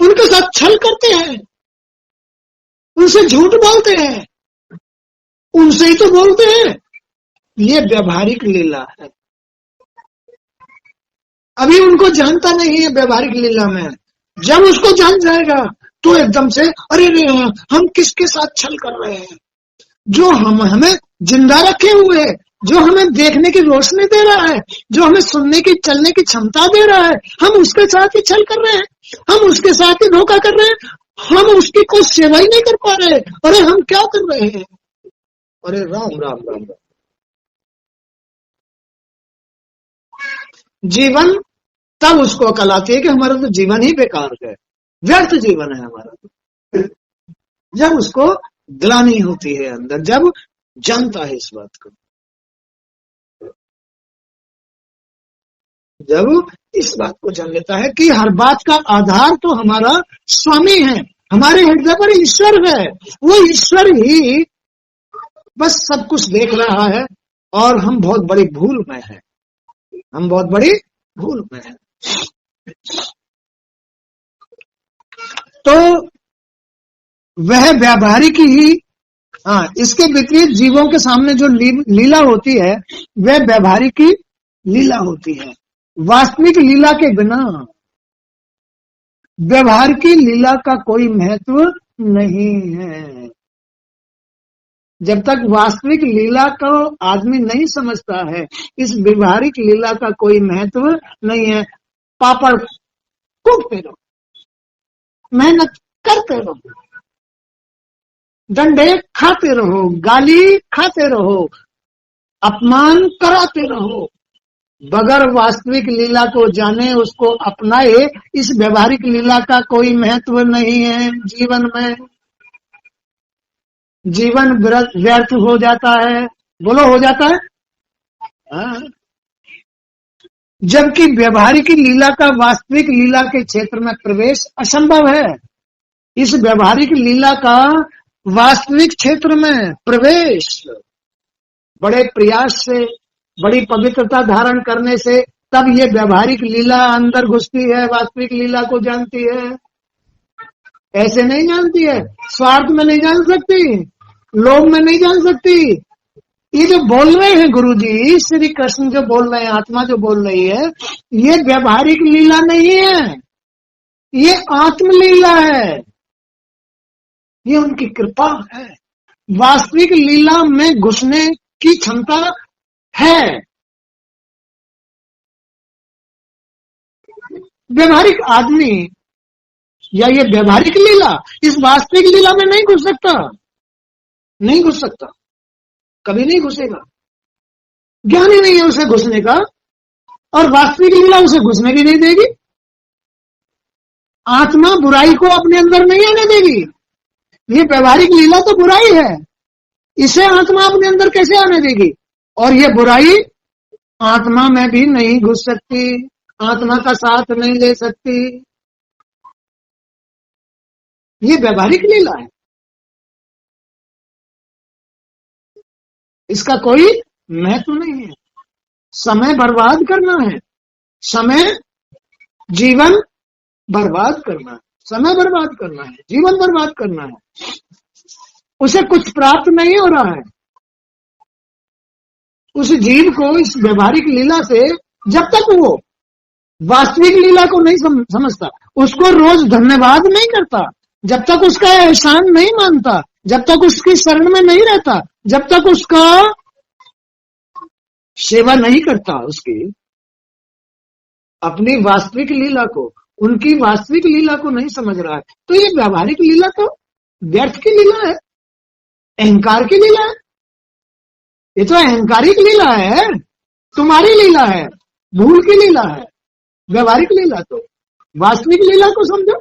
उनके साथ छल करते हैं, उनसे झूठ बोलते हैं, उनसे ही तो बोलते हैं। ये व्यवहारिक लीला है। अभी उनको जानता नहीं है व्यवहारिक लीला में, जब उसको जान जाएगा तो एकदम से अरे हम किसके साथ छल कर रहे हैं, जो हमें जिंदा रखे हुए, जो हमें देखने की रोशनी दे रहा है, जो हमें सुनने की चलने की क्षमता दे रहा है, हम उसके साथ ही छल कर रहे हैं, हम उसके साथ ही धोखा कर रहे हैं, हम उसकी कोई सेवा ही नहीं कर पा रहे। अरे हम क्या कर रहे हैं? अरे राम राम राम राम। जीवन तब उसको अकल आती है कि हमारा तो जीवन ही बेकार है, व्यर्थ जीवन है हमारा तो। जब उसको ग्लानि होती है अंदर, जब जानता है इस बात को, जब इस बात को जान लेता है कि हर बात का आधार तो हमारा स्वामी है, हमारे हृदय पर ईश्वर है, वो ईश्वर ही बस सब कुछ देख रहा है और हम बहुत बड़ी भूल में हैं, हम बहुत बड़ी भूल में हैं। तो वह व्यावहारिक ही, हाँ, इसके विपरीत जीवों के सामने जो लीला होती है वह व्यावहारिक की लीला होती है। वास्तविक लीला के बिना व्यवहार की लीला का कोई महत्व नहीं है। जब तक वास्तविक लीला को आदमी नहीं समझता है, इस व्यवहारिक लीला का कोई महत्व नहीं है। पापड़ कूटते रहो, मेहनत करते रहो, डंडे खाते रहो, गाली खाते रहो, अपमान कराते रहो, बगैर वास्तविक लीला को जाने, उसको अपनाए, इस व्यवहारिक लीला का कोई महत्व नहीं है जीवन में। जीवन व्यर्थ हो जाता है। बोलो, हो जाता है। हाँ। जबकि व्यवहारिक लीला का वास्तविक लीला के क्षेत्र में प्रवेश असंभव है। इस व्यवहारिक लीला का वास्तविक क्षेत्र में प्रवेश बड़े प्रयास से, बड़ी पवित्रता धारण करने से, तब ये व्यवहारिक लीला अंदर घुसती है, वास्तविक लीला को जानती है। ऐसे नहीं जानती है, स्वार्थ में नहीं जान सकती, लोभ में नहीं जान सकती। ये जो बोल रहे हैं गुरुजी, श्री कृष्ण जो बोल रहे हैं, आत्मा जो बोल रही है, ये व्यवहारिक लीला नहीं है, ये आत्मलीला है, ये उनकी कृपा है। वास्तविक लीला में घुसने की क्षमता है। व्यवहारिक आदमी या ये व्यवहारिक लीला इस वास्तविक लीला में नहीं घुस सकता, नहीं घुस सकता, कभी नहीं घुसेगा। ज्ञान ही नहीं है उसे घुसने का, और वास्तविक लीला उसे घुसने भी नहीं देगी। आत्मा बुराई को अपने अंदर नहीं आने देगी। ये व्यवहारिक लीला तो बुराई है, इसे आत्मा अपने अंदर कैसे आने देगी? और ये बुराई आत्मा में भी नहीं घुस सकती, आत्मा का साथ नहीं ले सकती। ये व्यवहारिक लीला है, इसका कोई महत्व नहीं है। समय बर्बाद करना है, समय जीवन बर्बाद करना है, समय बर्बाद करना है, जीवन बर्बाद करना है। उसे कुछ प्राप्त नहीं हो रहा है। उस जीव को इस व्यवहारिक लीला से, जब तक वो वास्तविक लीला को नहीं समझता, उसको रोज धन्यवाद नहीं करता, जब तक उसका एहसान नहीं मानता, जब तक उसकी शरण में नहीं रहता, जब तक उसका सेवा नहीं करता, उसकी अपनी वास्तविक लीला को, उनकी वास्तविक लीला को नहीं समझ रहा है, तो ये व्यवहारिक लीला तो व्यर्थ की लीला है, अहंकार की लीला है। ये तो अहंकारिक लीला है, तुम्हारी लीला है, भूल की लीला है। व्यवहारिक लीला तो, वास्तविक लीला को समझो।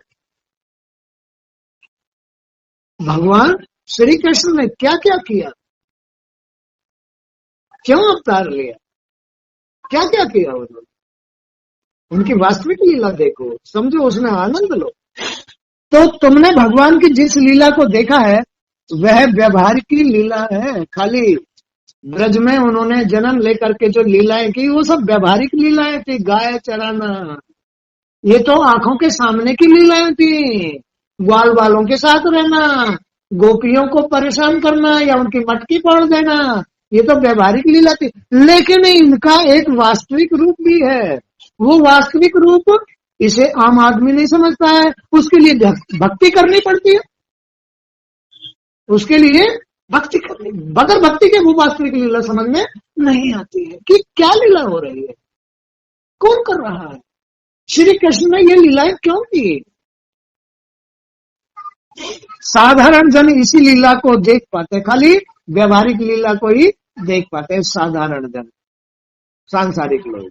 भगवान श्री कृष्ण ने क्या क्या किया, क्यों अवतार लिया, क्या क्या किया उन्होंने, उनकी वास्तविक लीला देखो, समझो, उसमें आनंद लो। तो तुमने भगवान की जिस लीला को देखा है वह व्यवहारिक की लीला है। खाली ब्रज में उन्होंने जन्म लेकर के जो लीलाएं की, वो सब व्यवहारिक लीलाएं थी। गाय चराना, ये तो आंखों के सामने की लीलाएं थी। ग्वाल वालों के साथ रहना, गोपियों को परेशान करना या उनकी मटकी फोड़ देना, ये तो व्यवहारिक लीला थी। लेकिन इनका एक वास्तविक रूप भी है। वो वास्तविक रूप इसे आम आदमी नहीं समझता है, उसके लिए भक्ति करनी पड़ती है, उसके लिए भक्ति करनी, बगैर भक्ति के वो वास्तविक लीला समझ में नहीं आती है कि क्या लीला हो रही है, कौन कर रहा है। श्री कृष्ण ने ये लीलाएं क्यों की? साधारण जन इसी लीला को देख पाते, खाली व्यवहारिक लीला को ही देख पाते हैं साधारण जन, सांसारिक लोग।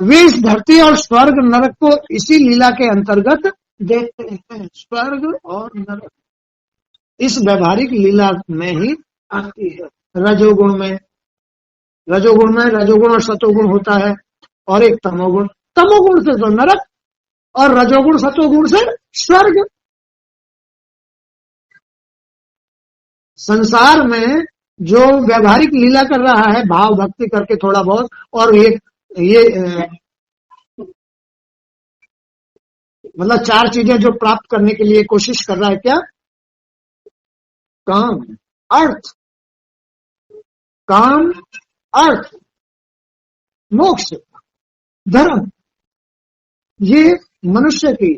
वे इस धरती और स्वर्ग नरक को इसी लीला के अंतर्गत देखते हैं। स्वर्ग और नरक इस व्यवहारिक लीला में ही आती है। रजोगुण में रजोगुण और सतोगुण होता है, और एक तमोगुण। तमोगुण से तो नरक, और रजोगुण सतोगुण से स्वर्ग। संसार में जो व्यवहारिक लीला कर रहा है, भाव भक्ति करके थोड़ा बहुत, और ये मतलब चार चीजें जो प्राप्त करने के लिए कोशिश कर रहा है, क्या? काम, अर्थ, काम, अर्थ, मोक्ष, धर्म। ये मनुष्य की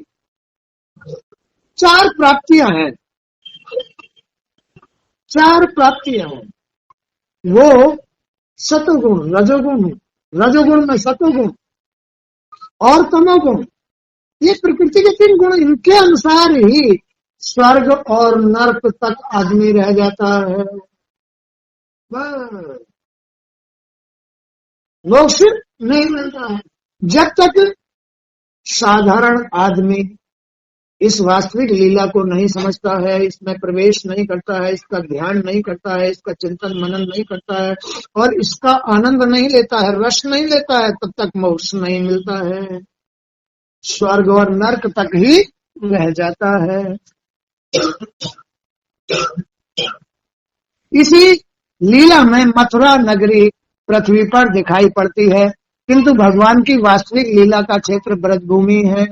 चार प्राप्तियां हैं। चार प्राप्तियां हैं। वो सतोगुण, रजोगुण में सतोगुण और तमोगुण, ये प्रकृति के तीन गुण, इनके अनुसार ही स्वर्ग और नरक तक आदमी रह जाता है। मोक्ष नहीं मिलता है जब तक साधारण आदमी इस वास्तविक लीला को नहीं समझता है, इसमें प्रवेश नहीं करता है, इसका ध्यान नहीं करता है, इसका चिंतन मनन नहीं करता है, और इसका आनंद नहीं लेता है, रस नहीं लेता है, तब तक मोक्ष नहीं मिलता है। स्वर्ग और नरक तक ही रह जाता है। इसी लीला में मथुरा नगरी पृथ्वी पर दिखाई पड़ती है, किंतु भगवान की वास्तविक लीला का क्षेत्र ब्रजभूमि है।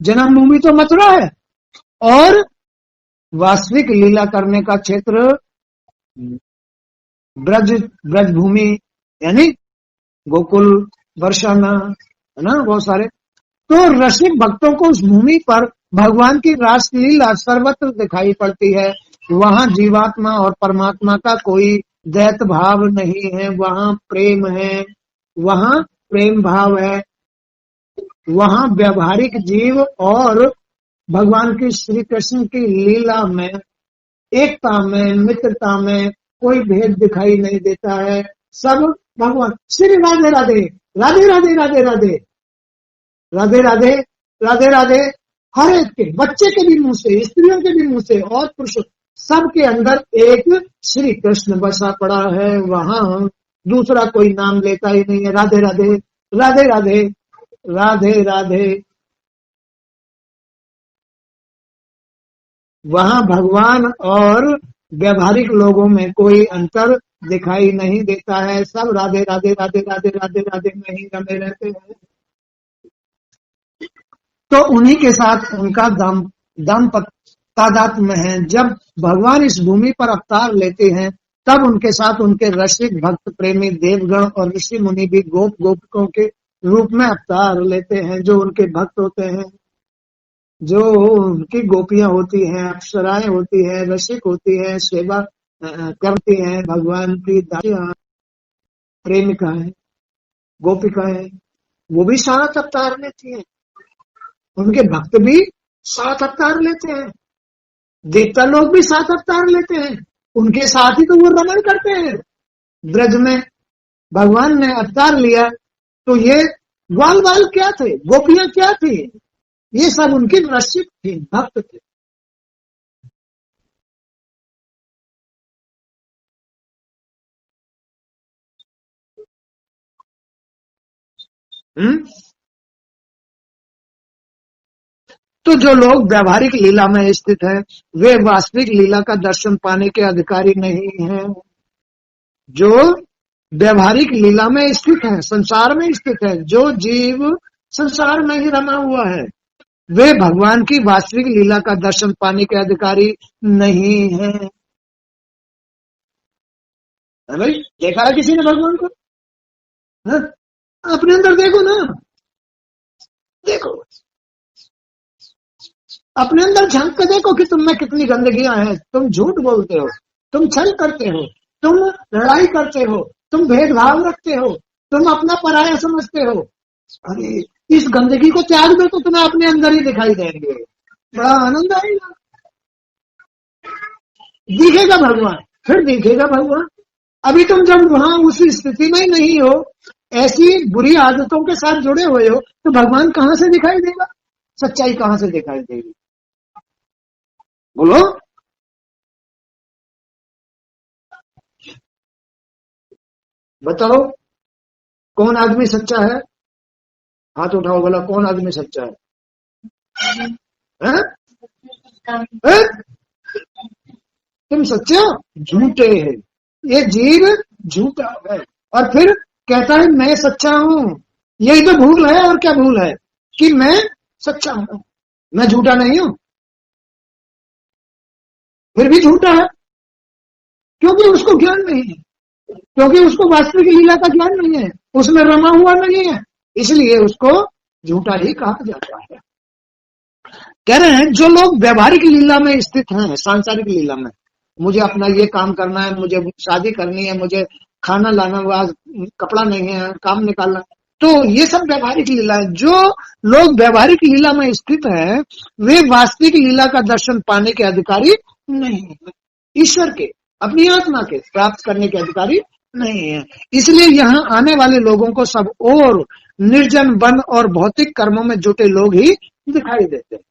जन्मभूमि तो मथुरा है, और वास्तविक लीला करने का क्षेत्र ब्रजभूमि, यानी गोकुल, बरसाना, है ना, बहुत सारे। तो रसिक भक्तों को उस भूमि पर भगवान की रासलीला सर्वत्र दिखाई पड़ती है। वहां जीवात्मा और परमात्मा का कोई द्वैत भाव नहीं है, वहां प्रेम है, वहां प्रेम भाव है। वहां व्यवहारिक जीव और भगवान की श्री कृष्ण की लीला में, एकता में, मित्रता में कोई भेद दिखाई नहीं देता है। सब भगवान श्री राधे राधे, राधे राधे, राधे राधे, राधे राधे, राधे राधे, हर एक के, बच्चे के भी मुंह से, स्त्रियों के भी मुंह से, और पुरुषों, सबके अंदर एक श्री कृष्ण बसा पड़ा है। वहां दूसरा कोई नाम लेता ही नहीं है। राधे राधे, राधे राधे, राधे राधे। वहां भगवान और व्यवहारिक लोगों में कोई अंतर दिखाई नहीं देता है। सब राधे राधे, राधे राधे, राधे राधे में ही रमे रहते हैं। तो उन्हीं के साथ उनका दम तादात्म्य है। जब भगवान इस भूमि पर अवतार लेते हैं, तब उनके साथ उनके रसिक भक्त प्रेमी देवगण और ऋषि मुनि भी गोपिकों के रूप में अवतार लेते हैं। जो उनके भक्त होते हैं, जो उनकी गोपियां होती हैं, अप्सराएं होती हैं, रसिक होती हैं, सेवा करती हैं, भगवान की दासियां, प्रेमिकाएं, गोपिकाएं, वो भी साथ अवतार लेती हैं। उनके भक्त भी साथ अवतार लेते हैं। देवता लोग भी साथ अवतार लेते हैं। उनके साथ ही तो वो रमण करते हैं। ब्रज में भगवान ने अवतार लिया, तो ये ग्वाल बाल क्या थे, गोपियां क्या थी, ये सब उनके रसिक थे, भक्त थे। तो जो लोग व्यवहारिक लीला में स्थित हैं, वे वास्तविक लीला का दर्शन पाने के अधिकारी नहीं हैं। जो व्यवहारिक लीला में स्थित है, संसार में स्थित है, जो जीव संसार में ही रमा हुआ है, वे भगवान की वास्तविक लीला का दर्शन पाने के अधिकारी नहीं है। भाई देखा है किसी ने भगवान को? है? अपने अंदर देखो ना, देखो अपने अंदर झांक कर देखो कि तुम में कितनी गंदगियां हैं। तुम झूठ बोलते हो, तुम छल करते हो, तुम लड़ाई करते हो, तुम भेदभाव रखते हो, तुम अपना पराया समझते हो। अरे इस गंदगी को त्याग दो तो तुम्हें अपने अंदर ही दिखाई देंगे, बड़ा आनंद आएगा। दिखेगा भगवान, फिर दिखेगा भगवान। अभी तुम जब वहां उस स्थिति में ही नहीं हो, ऐसी बुरी आदतों के साथ जुड़े हुए हो तो भगवान कहां से दिखाई देगा, सच्चाई कहां से दिखाई देगी? बोलो। बताओ कौन आदमी सच्चा है? हाथ उठाओ, बोला कौन आदमी सच्चा है? हैं? हैं? तुम सच्चे हो? झूठे हैं। ये जीव झूठा है और फिर कहता है मैं सच्चा हूं। यही तो भूल है, और क्या भूल है कि मैं सच्चा हूं, मैं झूठा नहीं हूं, फिर भी झूठा है क्योंकि उसको ज्ञान नहीं है, क्योंकि उसको वास्तविक लीला का ज्ञान नहीं है, उसमें रमा हुआ नहीं है, इसलिए उसको झूठा ही कहा जाता है। कह रहे हैं जो लोग व्यवहारिक लीला में स्थित हैं, सांसारिक लीला में, मुझे अपना ये काम करना है, मुझे शादी करनी है, मुझे खाना लाना हुआ, कपड़ा नहीं है, काम निकालना, तो ये सब व्यवहारिक लीला है। जो लोग व्यवहारिक लीला में स्थित हैं वे वास्तविक लीला का दर्शन पाने के अधिकारी नहीं है, ईश्वर के, अपनी आत्मा के प्राप्त करने के अधिकारी नहीं है। इसलिए यहाँ आने वाले लोगों को सब और निर्जन वन और भौतिक कर्मों में जुटे लोग ही दिखाई देते हैं,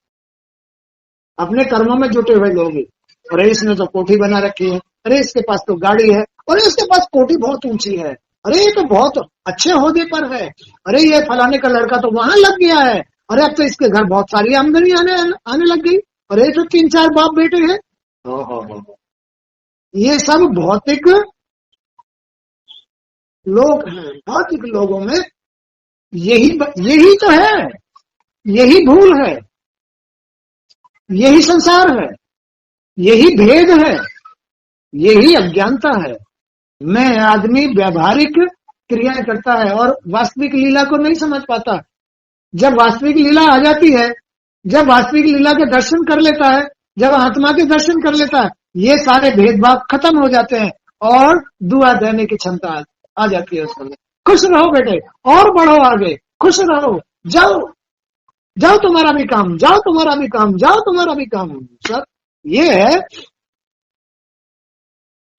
अपने कर्मों में जुटे हुए लोग ही। अरे इसने तो कोठी बना रखी है, अरे इसके पास तो गाड़ी है, अरे इसके पास कोठी बहुत ऊंची है, अरे ये तो बहुत अच्छे ओहदे पर है, अरे ये फलाने का लड़का तो वहां लग गया है, अरे अब तो इसके घर बहुत सारी आमदनी आने लग गई, अरे तो 3-4 बाप बेटे हैं। ये सब भौतिक लोग हैं। भौतिक लोगों में यही तो है, यही भूल है, यही संसार है, यही भेद है, यही अज्ञानता है। मैं आदमी व्यवहारिक क्रियाएं करता है और वास्तविक लीला को नहीं समझ पाता। जब वास्तविक लीला आ जाती है, जब वास्तविक लीला के दर्शन कर लेता है, जब आत्मा के दर्शन कर लेता है, ये सारे भेदभाव खत्म हो जाते हैं और दुआ देने की क्षमता आ जाती है उसमें। खुश रहो बेटे, और बढ़ो आगे, खुश रहो, जाओ जाओ तुम्हारा भी काम, जाओ तुम्हारा भी काम, जाओ तुम्हारा भी काम। सब ये है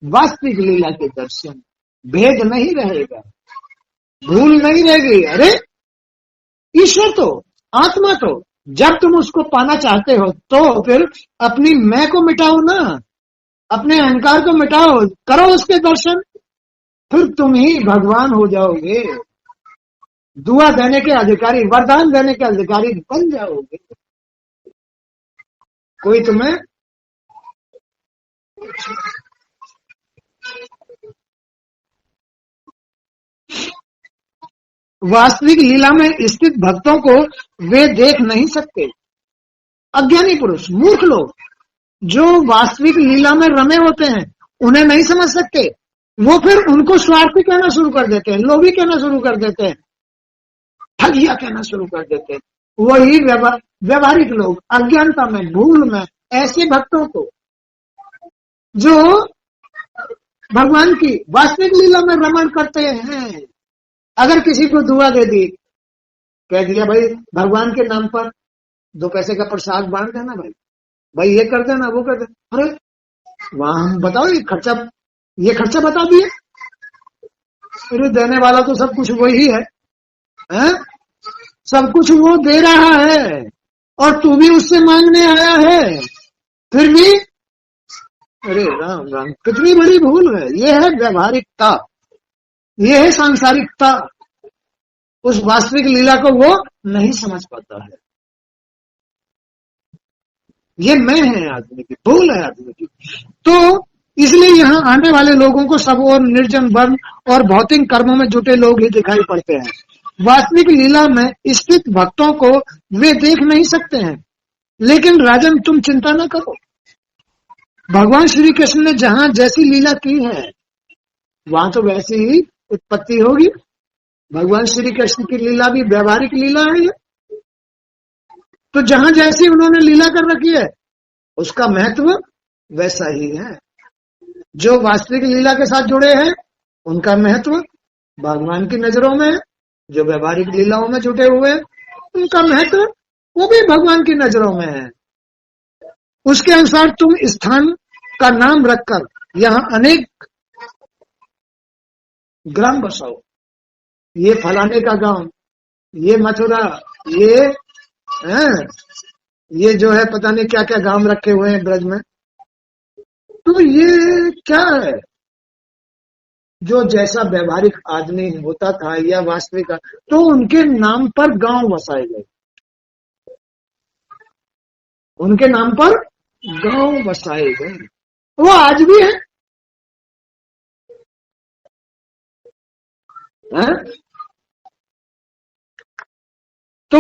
वास्तविक लीला के दर्शन। भेद नहीं रहेगा, भूल नहीं रहेगी। अरे ईश्वर तो, आत्मा तो, जब तुम उसको पाना चाहते हो तो फिर अपनी मैं को मिटाओ ना, अपने अहंकार को मिटाओ, करो उसके दर्शन, फिर तुम ही भगवान हो जाओगे, दुआ देने के अधिकारी, वरदान देने के अधिकारी बन जाओगे। कोई तुम्हें वास्तविक लीला में स्थित भक्तों को वे देख नहीं सकते। अज्ञानी पुरुष, मूर्ख लोग जो वास्तविक लीला में रमे होते हैं उन्हें नहीं समझ सकते। वो फिर उनको स्वार्थी कहना शुरू कर देते हैं, लोभी कहना शुरू कर देते हैं, ठगिया कहना शुरू कर देते हैं। वही व्यवहारिक लोग अज्ञानता में, भूल में, ऐसे भक्तों को जो भगवान की वास्तविक लीला में रमण करते हैं, अगर किसी को दुआ दे दी, कह दिया भाई भगवान के नाम पर 2 पैसे का प्रसाद बांट देना, भाई ये कर देना, वो कर देना, अरे वहां हम बताओ ये खर्चा बता दिए, अरे देने वाला तो सब कुछ वही है, हैं? सब कुछ वो दे रहा है और तू भी उससे मांगने आया है, फिर भी अरे राम राम, कितनी बड़ी भूल है। ये है व्यवहारिकता, ये है सांसारिकता। उस वास्तविक लीला को वो नहीं समझ पाता है। ये मैं है आदमी की, भूल है आदमी की। तो इसलिए यहाँ आने वाले लोगों को सब और निर्जन वन और भौतिक कर्मों में जुटे लोग ही दिखाई पड़ते हैं। वास्तविक लीला में स्थित भक्तों को वे देख नहीं सकते हैं। लेकिन राजन तुम चिंता न करो, भगवान श्री कृष्ण ने जहां जैसी लीला की है वहां तो वैसी ही उत्पत्ति होगी। भगवान श्री कृष्ण की लीला भी व्यवहारिक लीला है, तो जहां जैसी उन्होंने लीला कर रखी है उसका महत्व वैसा ही है। जो वास्तविक लीला के साथ जुड़े हैं उनका महत्व भगवान की नजरों में है, जो व्यवहारिक लीलाओं में जुटे हुए हैं उनका महत्व वो भी भगवान की नजरों में है। उसके अनुसार तुम स्थान का नाम रखकर यहाँ अनेक ग्राम बसाओ। ये फलाने का गांव, ये मथुरा, ये ये जो है पता नहीं क्या क्या गांव रखे हुए हैं ब्रज में। तो ये क्या है? जो जैसा व्यवहारिक आदमी होता था या वास्तविक, तो उनके नाम पर गांव बसाए गए, उनके नाम पर गांव बसाए गए। वो आज भी है, है? तो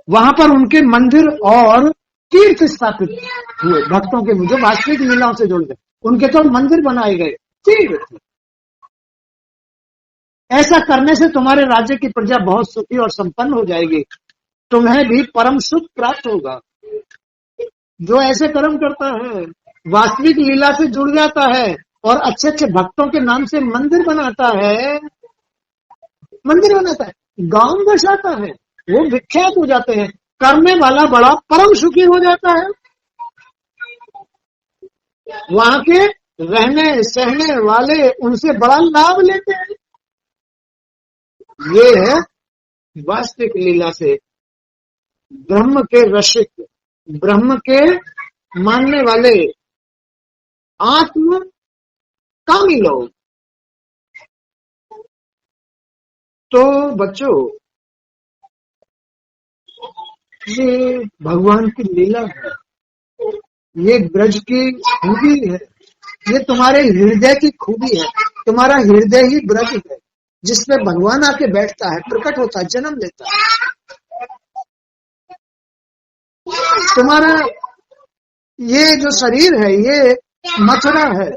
वहां पर उनके मंदिर और तीर्थ स्थापित हुए भक्तों के, जो वास्तविक लीलाओं से जुड़ गए, उनके तो मंदिर बनाए गए, तीर्थ। ऐसा करने से तुम्हारे राज्य की प्रजा बहुत सुखी और संपन्न हो जाएगी, तुम्हें भी परम सुख प्राप्त होगा। जो ऐसे कर्म करता है, वास्तविक लीला से जुड़ जाता है और अच्छे अच्छे भक्तों के नाम से मंदिर बनाता है, गांव बसाता है, वो विख्यात हो जाते हैं। करने वाला बड़ा परम सुखी हो जाता है, वहां के रहने सहने वाले उनसे बड़ा लाभ लेते हैं। ये है वास्तविक लीला से ब्रह्म के रसिक, ब्रह्म के मानने वाले आत्म कामी लोग। तो बच्चों, ये भगवान की लीला है, ये ब्रज की खूबी है, ये तुम्हारे हृदय की खूबी है। तुम्हारा हृदय ही ब्रज है, जिसमें भगवान आके बैठता है, प्रकट होता है, जन्म लेता है। तुम्हारा ये जो शरीर है, ये मथुरा है।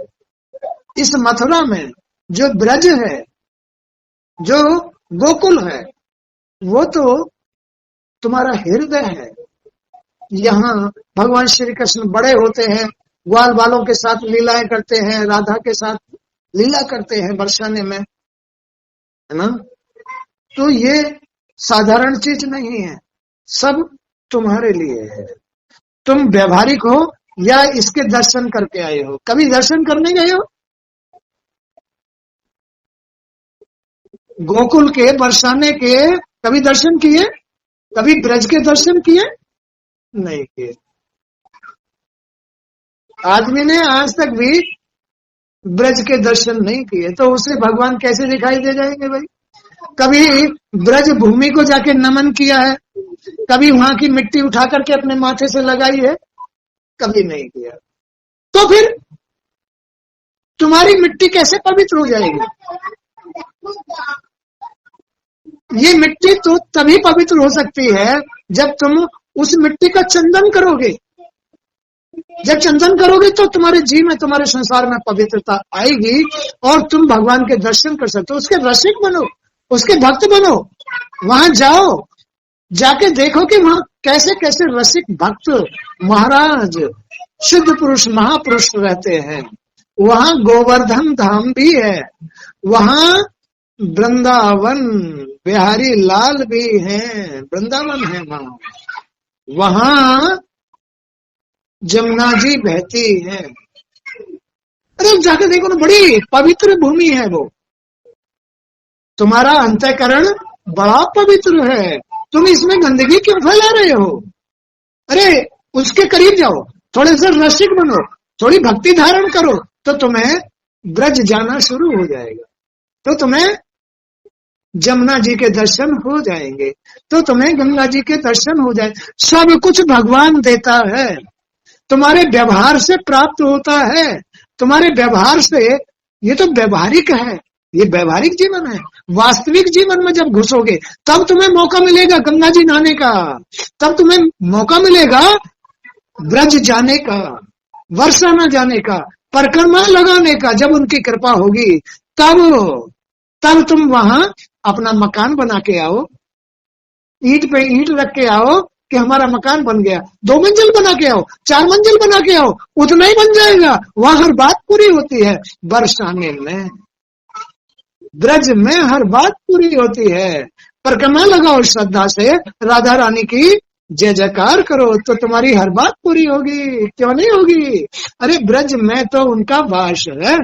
इस मथुरा में जो ब्रज है, जो गोकुल है, वो तो तुम्हारा हृदय है। यहाँ भगवान श्री कृष्ण बड़े होते हैं, ग्वाल बालों के साथ लीलाएं करते हैं, राधा के साथ लीला करते हैं बरसाने में, है ना। तो ये साधारण चीज नहीं है, सब तुम्हारे लिए है। तुम व्यवहारिक हो या इसके दर्शन करके आए हो? कभी दर्शन करने गए हो? गोकुल के बरसाने के कभी दर्शन किए? कभी ब्रज के दर्शन किए? नहीं किए। आदमी ने आज तक भी ब्रज के दर्शन नहीं किए, तो उसे भगवान कैसे दिखाई दे जाएंगे भाई? कभी ब्रज भूमि को जाके नमन किया है? कभी वहां की मिट्टी उठा करके अपने माथे से लगाई है? कभी नहीं किया। तो फिर तुम्हारी मिट्टी कैसे पवित्र हो जाएगी? ये मिट्टी तो तभी पवित्र हो सकती है जब तुम उस मिट्टी का चंदन करोगे। जब चंदन करोगे तो तुम्हारे जीव में, तुम्हारे संसार में पवित्रता आएगी और तुम भगवान के दर्शन कर सकते हो। उसके रसिक बनो, उसके भक्त बनो। वहां जाओ, जाके देखो कि वहां कैसे कैसे रसिक भक्त महाराज, शुद्ध पुरुष, महापुरुष रहते हैं। वहां गोवर्धन धाम भी है, वहां वृंदावन बिहारी लाल भी हैं, वृंदावन है वहां। वहां जमुना जी बहती है। अरे जाके देखो ना, बड़ी पवित्र भूमि है वो। तुम्हारा अंतःकरण बड़ा पवित्र है, तुम इसमें गंदगी क्यों फैला रहे हो? अरे उसके करीब जाओ, थोड़े से रसिक बनो, थोड़ी भक्ति धारण करो, तो तुम्हें ब्रज जाना शुरू हो जाएगा, तो तुम्हें जमुना जी के दर्शन हो जाएंगे, तो तुम्हें गंगा जी के दर्शन हो जाए। सब कुछ भगवान देता है, तुम्हारे व्यवहार से प्राप्त होता है। तुम्हारे व्यवहार से, ये तो व्यवहारिक है, ये व्यवहारिक जीवन है। वास्तविक जीवन में जब घुसोगे तब तुम्हें मौका मिलेगा गंगा जी नहाने का, तब तुम्हें मौका मिलेगा ब्रज जाने का, बरसाना जाने का, परिक्रमा लगाने का। जब उनकी कृपा होगी तब तुम वहां अपना मकान बना के आओ, ईंट पे ईंट रख के आओ कि हमारा मकान बन गया। 2 मंजिल बना के आओ, 4 मंजिल बना के आओ, उतना ही बन जाएगा। वहां हर बात पूरी होती है। बरसाने में, ब्रज में हर बात पूरी होती है। परिक्रमा लगाओ श्रद्धा से, राधा रानी की जय जयकार करो, तो तुम्हारी हर बात पूरी होगी। क्यों नहीं होगी? अरे ब्रज में तो उनका वास है।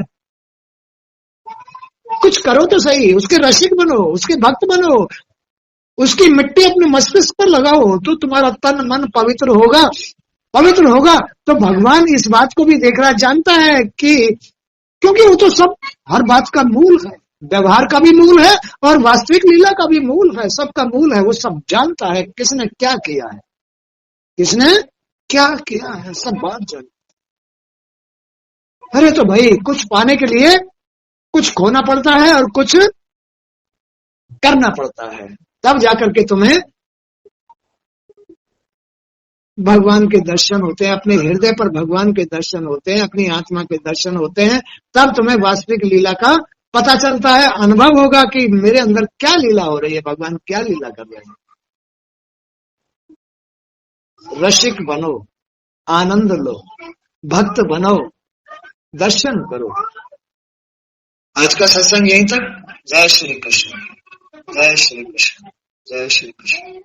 कुछ करो तो सही, उसके रसिक बनो, उसके भक्त बनो, उसकी मिट्टी अपने मस्तिष्क पर लगाओ, तो तुम्हारा तन मन पवित्र होगा। पवित्र होगा तो भगवान इस बात को भी देख रहा, जानता है कि, क्योंकि वो तो सब हर बात का मूल है, व्यवहार का भी मूल है और वास्तविक लीला का भी मूल है, सबका मूल है। वो सब जानता है किसने क्या किया है, किसने क्या किया है, सब बात जानता। अरे तो भाई कुछ पाने के लिए कुछ खोना पड़ता है और कुछ करना पड़ता है, तब जाकर के तुम्हें भगवान के दर्शन होते हैं, अपने हृदय पर भगवान के दर्शन होते हैं, अपनी आत्मा के दर्शन होते हैं, तब तुम्हें वास्तविक लीला का पता चलता है, अनुभव होगा कि मेरे अंदर क्या लीला हो रही है, भगवान क्या लीला कर रहे हैं। रसिक बनो, आनंद लो, भक्त बनो, दर्शन करो। आज का सत्संग यहीं तक। जय श्री कृष्ण, जय श्री कृष्ण, जय श्री कृष्ण।